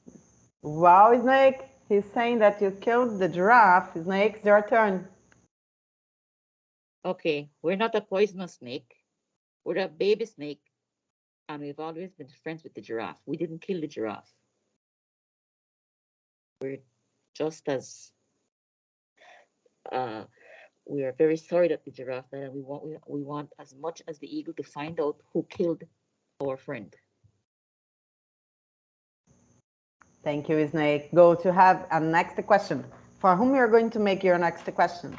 Wow, snake. He's saying that you killed the giraffe. Snake, it's your turn. Okay, we're not a poisonous snake. We're a baby snake, and we've always been friends with the giraffe. We didn't kill the giraffe. We're just as we are very sorry that the giraffe died, and we want as much as the eagle to find out who killed our friend. Thank you, Snake. Go to have a next question. For whom you're going to make your next question?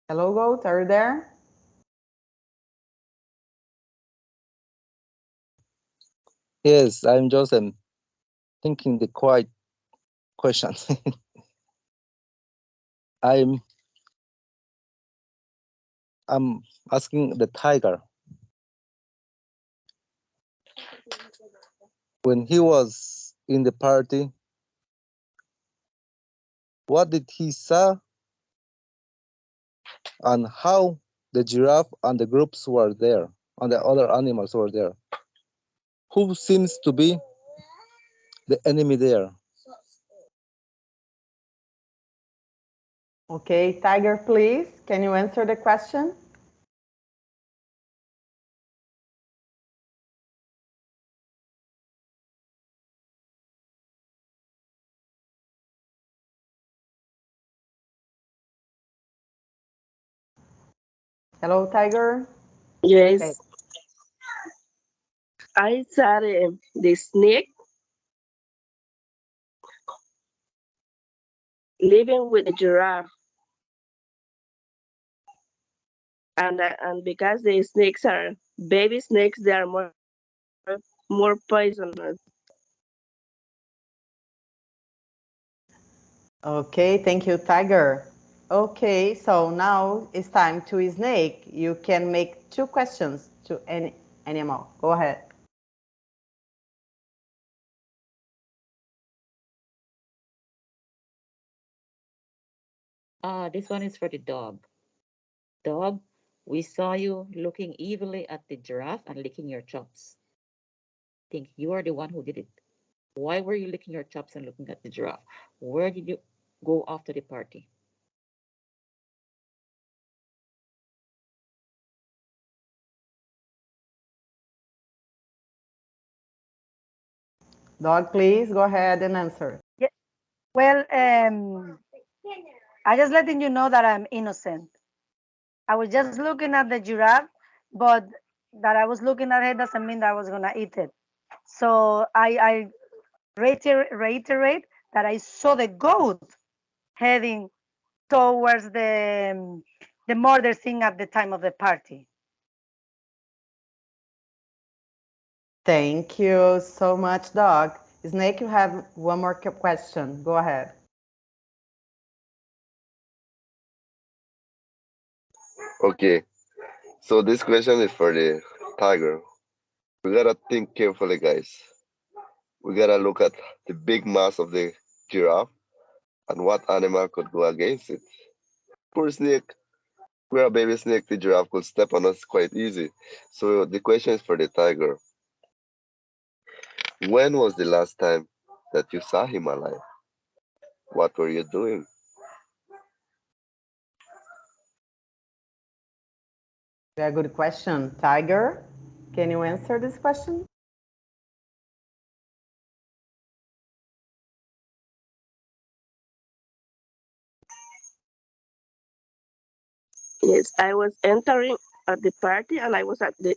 Hello, goat. Are you there? Yes, I'm just thinking the quiet question. I'm asking the tiger. When he was in the party, what did he say and how the giraffe and the groups were there and the other animals were there? Who seems to be the enemy there? Okay, Tiger, please. Can you answer the question? Hello, Tiger. Yes, Okay. I saw the snake living with the giraffe, and because the snakes are baby snakes, they are more poisonous. Okay, thank you, Tiger. Okay, so now it's time to Snake. You can make two questions to any animal. Go ahead. This one is for the dog. Dog, we saw you looking evilly at the giraffe and licking your chops. I think you are the one who did it. Why were you licking your chops and looking at the giraffe? Where did you go after the party? Dog, please go ahead and answer. Yeah. Well, I just letting you know that I'm innocent. I was just looking at the giraffe, but that I was looking at it doesn't mean that I was gonna eat it. So I reiterate that I saw the goat heading towards the murder scene at the time of the party. Thank you so much, Dog. Snake, you have one more question. Go ahead. Okay, so this question is for the tiger. We gotta think carefully, guys. We gotta look at the big mass of the giraffe and what animal could go against it. Poor snake. We're a baby snake, the giraffe could step on us quite easy. So the question is for the tiger. When was the last time that you saw him alive? What were you doing? Very good question. Tiger, can you answer this question? Yes, I was entering at the party and I was at the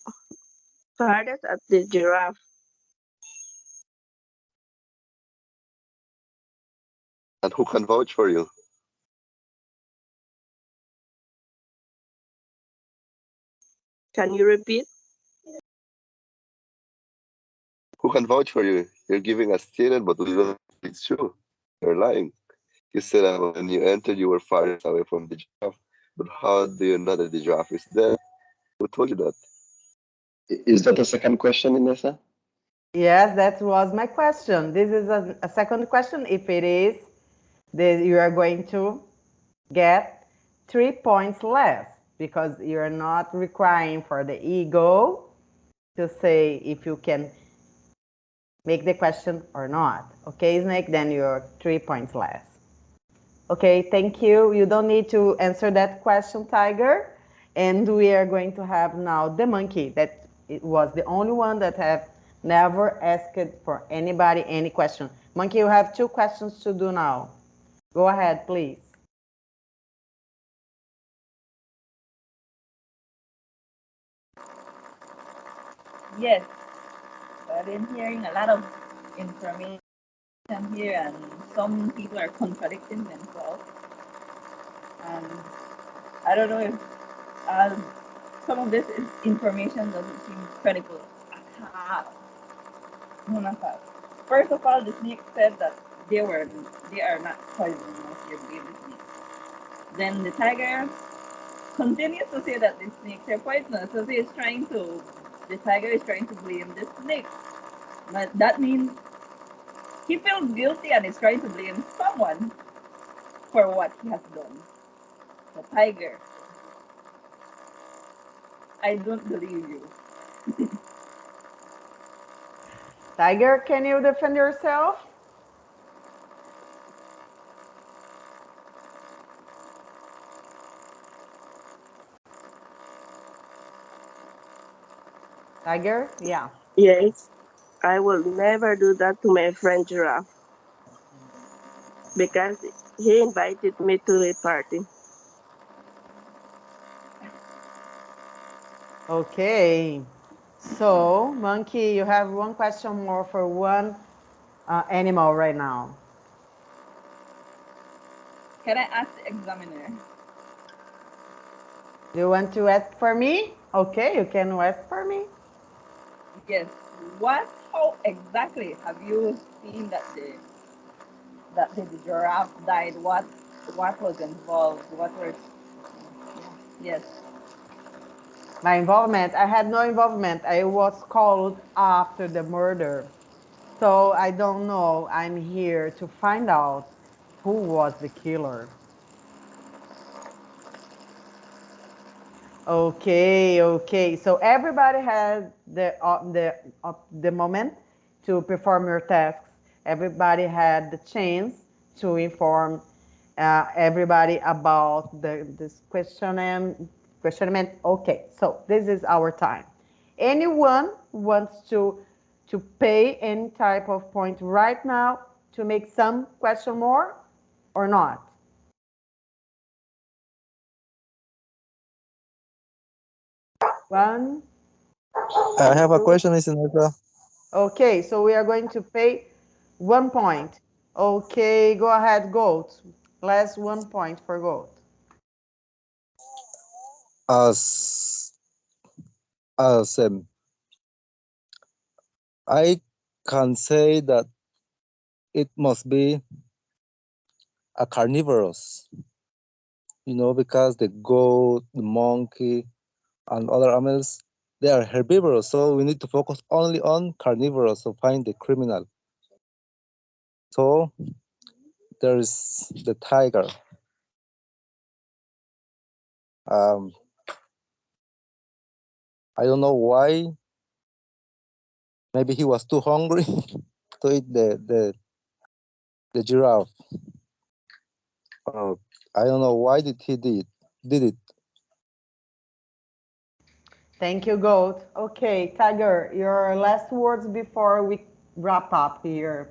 farthest at the giraffe. And who can vouch for you? Can you repeat? Who can vouch for you? You're giving a statement, but we don't know if it's true. You're lying. You said that when you entered, you were farthest away from the giraffe. But how do you know that the giraffe is dead? Who told you that? Is that a second question, Inessa? Yes, that was my question. This is a second question. If it is, then you are going to get 3 points less because you're not requiring for the ego to say if you can make the question or not. Okay, Snake, then you're 3 points less. Okay, thank you. You don't need to answer that question, Tiger. And we are going to have now the monkey. That it was the only one that have never asked for anybody any question. Monkey, you have 2 questions to do now. Go ahead, please. Yes, I've been hearing a lot of information here, and some people are contradicting themselves. And I don't know if some of this information doesn't seem credible at all. None of us. First of all, the snake said that they are not poisonous, they're baby snakes. Then the tiger continues to say that the snakes are poisonous. So the tiger is trying to blame the snake. But that means he feels guilty and is trying to blame someone for what he has done. The tiger. I don't believe you. Tiger, can you defend yourself? Tiger, yeah. Yes, I will never do that to my friend giraffe because he invited me to the party. Okay. So, monkey, you have 1 question more for 1 animal right now. Can I ask the examiner? Do you want to ask for me? Okay, you can ask for me. Yes. How exactly have you seen that the giraffe died? What was involved? What were yes. My involvement, I had no involvement. I was called after the murder. So I don't know. I'm here to find out who was the killer. Okay, okay. So everybody had the moment to perform your tasks. Everybody had the chance to inform everybody about this questionment. Okay, so this is our time. Anyone wants to pay any type of point right now to make some question more or not? One. I have a question, listener. Okay, so we are going to pay 1 point. Okay, go ahead, goat. Last 1 point for goat. As as I can say that it must be a carnivorous you know, because the goat, the monkey, and other animals, they are herbivorous. So we need to focus only on carnivorous to find the criminal. So there's the tiger. Um, I don't know why. Maybe he was too hungry to eat the giraffe. I don't know why did it. Thank you, Goat. Okay, Tiger, your last words before we wrap up here.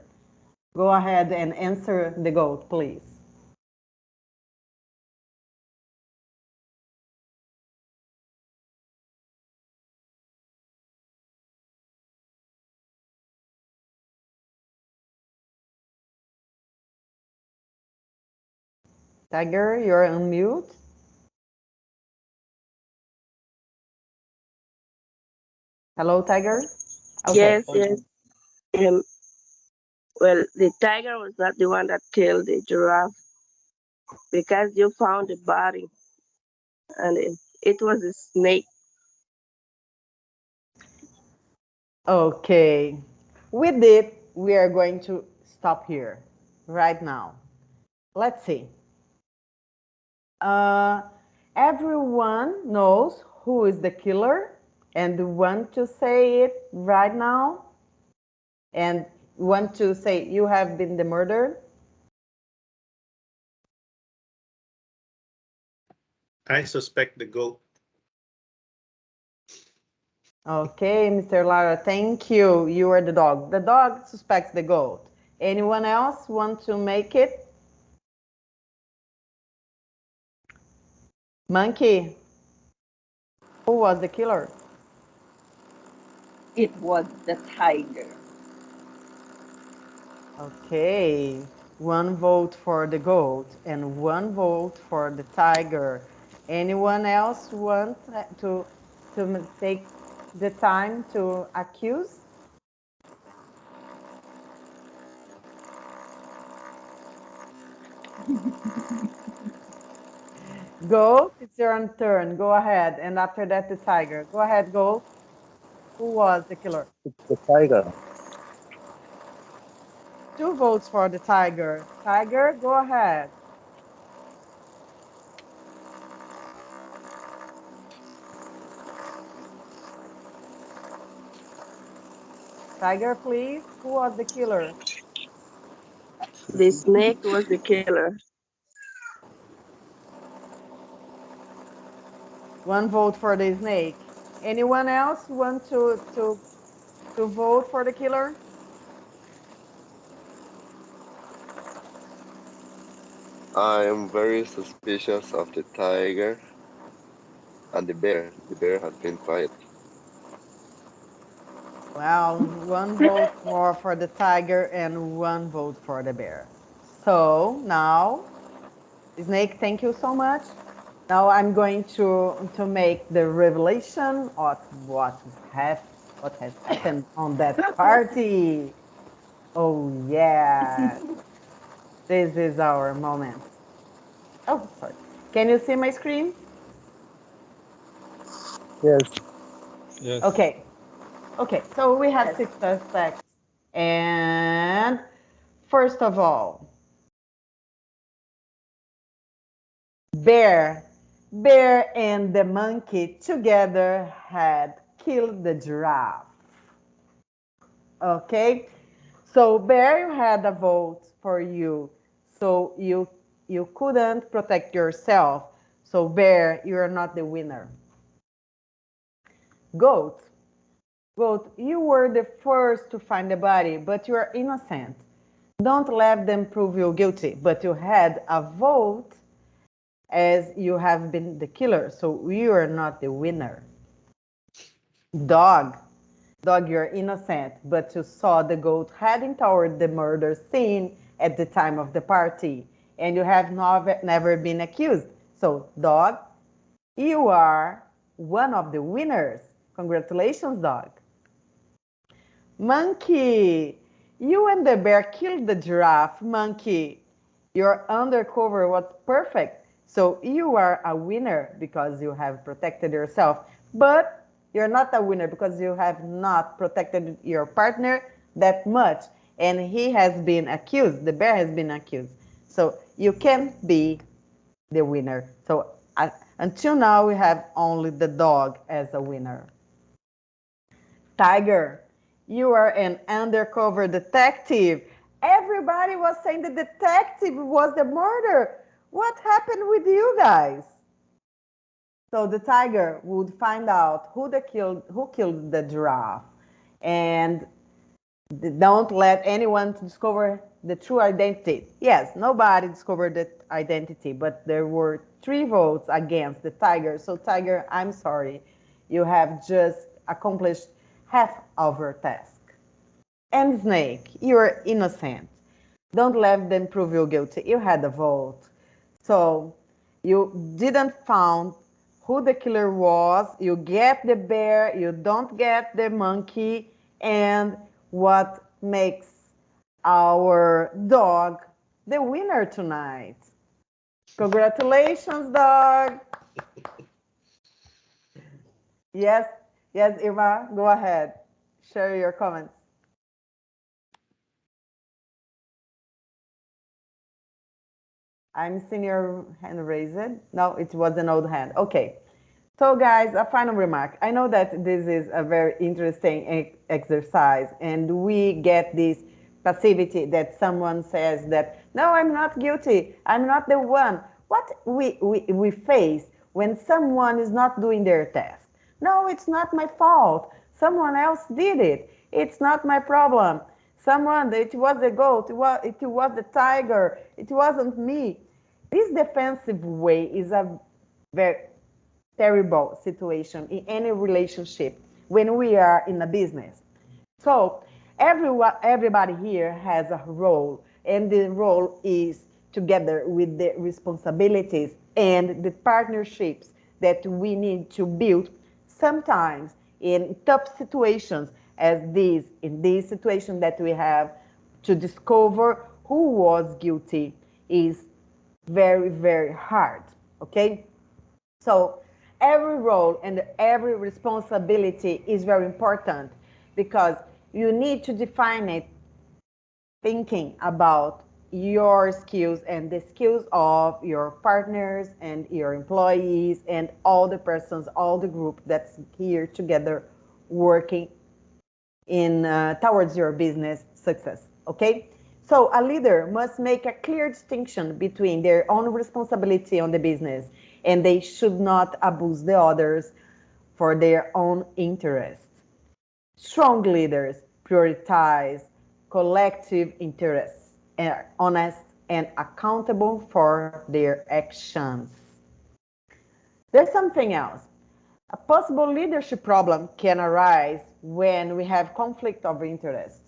Go ahead and answer the Goat, please. Tiger, you're on mute. Hello, Tiger? Okay. Yes. Um, well, the tiger was not the one that killed the giraffe because you found the body and it was a snake. Okay. With it, we are going to stop here right now. Let's see. Uh, everyone knows who is the killer and want to say it right now and want to say you have been the murderer. I suspect the goat. Okay, Mr. Lara, thank you. You are the dog. The dog suspects the goat. Anyone else want to make it? Monkey, who was the killer? It was the tiger. Okay, one vote for the goat and one vote for the tiger. Anyone else want to take the time to accuse? Goat, it's your turn. Go ahead. And after that, the tiger. Go ahead, Goat. Who was the killer? The tiger. 2 votes for the tiger. Tiger, go ahead. Tiger, please. Who was the killer? The snake was the killer. 1 vote for the snake. Anyone else want to vote for the killer? I am very suspicious of the tiger and the bear. The bear has been quiet. Well, 1 vote more for the tiger and 1 vote for the bear. So now, Snake, thank you so much. Now I'm going to make the revelation of what has happened on that party. Oh yeah, this is our moment. Oh, sorry. Can you see my screen? Yes. Yes. Okay. Okay, so we have Yes. 6 suspects. And first of all, Bear and the monkey together had killed the giraffe. Okay, so Bear had a vote for you, so you couldn't protect yourself. So Bear, you are not the winner. Goat, you were the first to find the body, but you are innocent. Don't let them prove you guilty, but you had a vote as you have been the killer, so you are not the winner. Dog, you're innocent, but you saw the goat heading toward the murder scene at the time of the party, and you have never been accused. So, dog, you are one of the winners. Congratulations, dog. Monkey, you and the bear killed the giraffe. Monkey, your undercover was perfect. So you are a winner because you have protected yourself, but you're not a winner because you have not protected your partner that much. And he has been accused, the bear has been accused. So you can be the winner. So until now, we have only the dog as a winner. Tiger, you are an undercover detective. Everybody was saying the detective was the murderer. What happened with you guys? So the tiger would find out who killed the giraffe, and don't let anyone discover the true identity. Yes, nobody discovered the identity, but there were 3 votes against the tiger. So tiger, I'm sorry, you have just accomplished half of your task. And snake, you're innocent. Don't let them prove you guilty. You had a vote. So you didn't found who the killer was. You get the bear, you don't get the monkey, and what makes our dog the winner tonight. Congratulations, dog. Yes, yes, Irma, go ahead. Share your comments. I'm seeing your hand raised. No, it was an old hand. Okay. So guys, a final remark. I know that this is a very interesting exercise, and we get this passivity that someone says that, no, I'm not guilty, I'm not the one. What we face when someone is not doing their task. No, it's not my fault. Someone else did it. It's not my problem. Someone, it was the goat, it was the tiger, it wasn't me. This defensive way is a very terrible situation in any relationship when we are in a business. So everybody here has a role, and the role is together with the responsibilities and the partnerships that we need to build sometimes in tough situations as this, in this situation that we have to discover who was guilty is very, very hard, okay? So every role and every responsibility is very important because you need to define it thinking about your skills and the skills of your partners and your employees and all the persons, all the group that's here together working in towards your business success, okay? So a leader must make a clear distinction between their own responsibility on the business, and they should not abuse the others for their own interests. Strong leaders prioritize collective interests and are honest and accountable for their actions. There's something else. A possible leadership problem can arise when we have conflict of interest,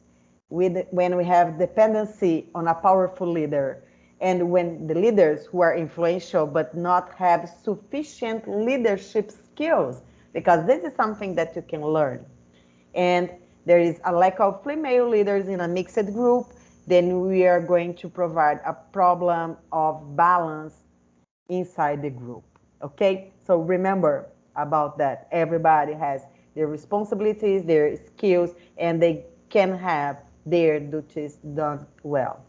when we have dependency on a powerful leader, and when the leaders who are influential but not have sufficient leadership skills, because this is something that you can learn. And there is a lack of female leaders in a mixed group, then we are going to provide a problem of balance inside the group, okay? So remember about that. Everybody has their responsibilities, their skills, and they can have their duties done well.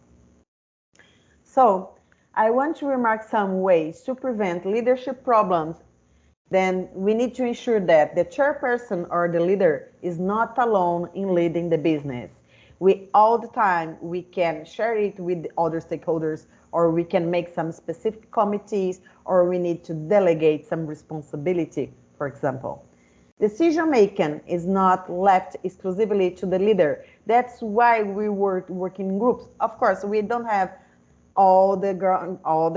So I want to remark some ways to prevent leadership problems. Then we need to ensure that the chairperson or the leader is not alone in leading the business. We all the time, we can share it with other stakeholders, or we can make some specific committees, or we need to delegate some responsibility, for example. Decision making is not left exclusively to the leader. That's why we work in groups. Of course, we don't have all the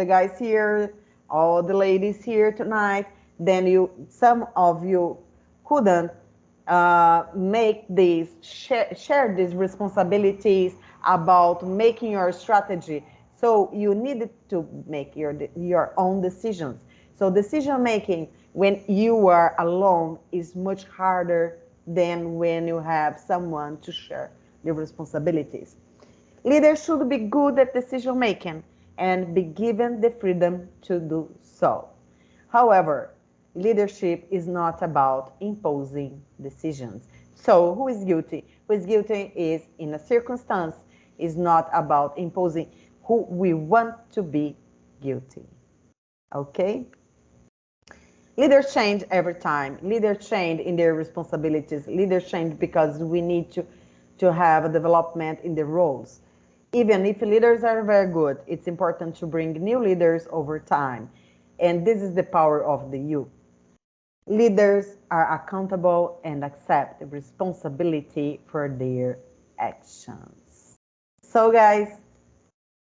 guys here, all the ladies here tonight. Then some of you couldn't make these share these responsibilities about making your strategy. So you needed to make your own decisions. So decision making when you are alone is much harder than when you have someone to share the responsibilities. Leaders should be good at decision making and be given the freedom to do So, however, leadership is not about imposing decisions. So, who is guilty? Who is guilty is, in a circumstance, is not about imposing who we want to be guilty. Okay? Leaders change every time. Leaders change in their responsibilities. Leaders change because we need to have a development in the roles. Even if leaders are very good, it's important to bring new leaders over time. And this is the power of the youth. Leaders are accountable and accept responsibility for their actions. So guys,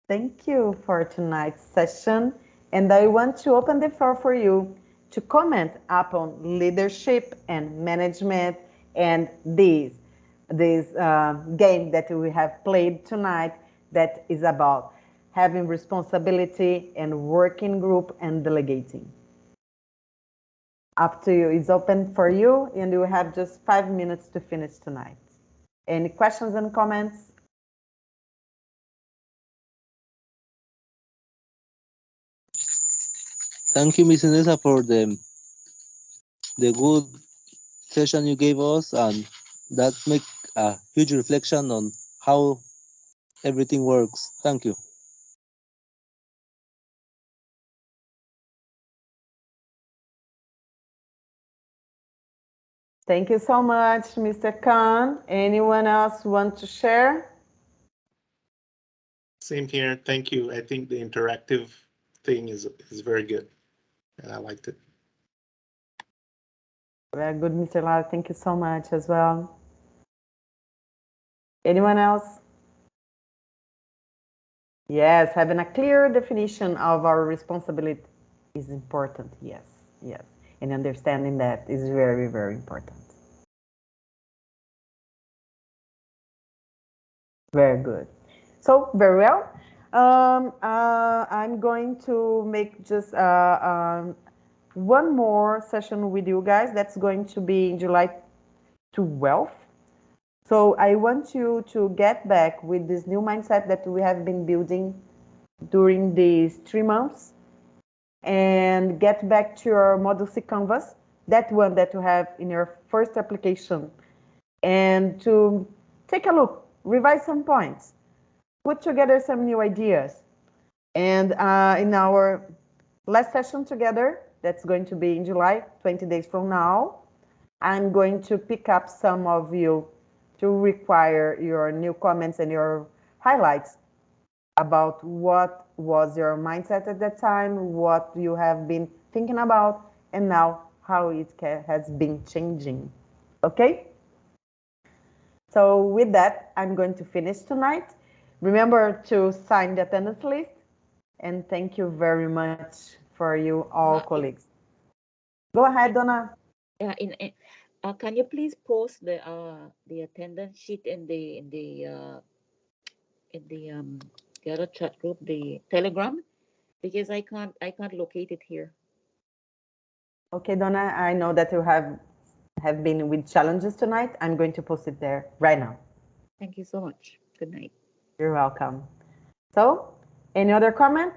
thank you for tonight's session. And I want to open the floor for you to comment upon leadership and management and this game that we have played tonight that is about having responsibility and working group and delegating. Up to you. It's open for you, and you have just 5 minutes to finish tonight. Any questions and comments? Thank you, Miss Inessa, for the good session you gave us, and that make a huge reflection on how everything works. Thank you. Thank you so much, Mr. Khan. Anyone else want to share? Same here. Thank you. I think the interactive thing is very good, and I liked it. Very good, Mr. Lara. Thank you so much as well. Anyone else? Yes, having a clear definition of our responsibility is important. Yes, yes. And understanding that is very, very important. Very good. So, very well. I'm going to make just one more session with you guys. That's going to be July 12th. So I want you to get back with this new mindset that we have been building during these 3 months and get back to your Model C Canvas, that one that you have in your first application, and to take a look, revise some points, put together some new ideas. And in our last session together, that's going to be in July, 20 days from now, I'm going to pick up some of you to require your new comments and your highlights about what was your mindset at that time, what you have been thinking about, and now how it has been changing. Okay? So with that, I'm going to finish tonight. Remember to sign the attendance list, and thank you very much for you all colleagues. Go ahead, Donna. Yeah, can you please post the attendance sheet in the other chat group, the Telegram, because I can't locate it here. Okay, Donna, I know that you have been with challenges tonight. I'm going to post it there right now. Thank you so much. Good night. You're welcome. So, any other comment?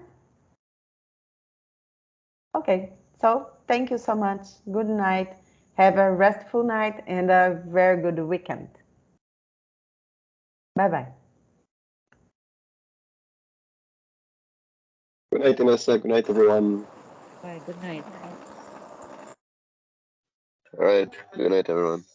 Okay, so thank you so much. Good night. Have a restful night and a very good weekend. Bye-bye. Good night, Inessa. Good night, everyone. Bye. Good night. All right. Good night, everyone.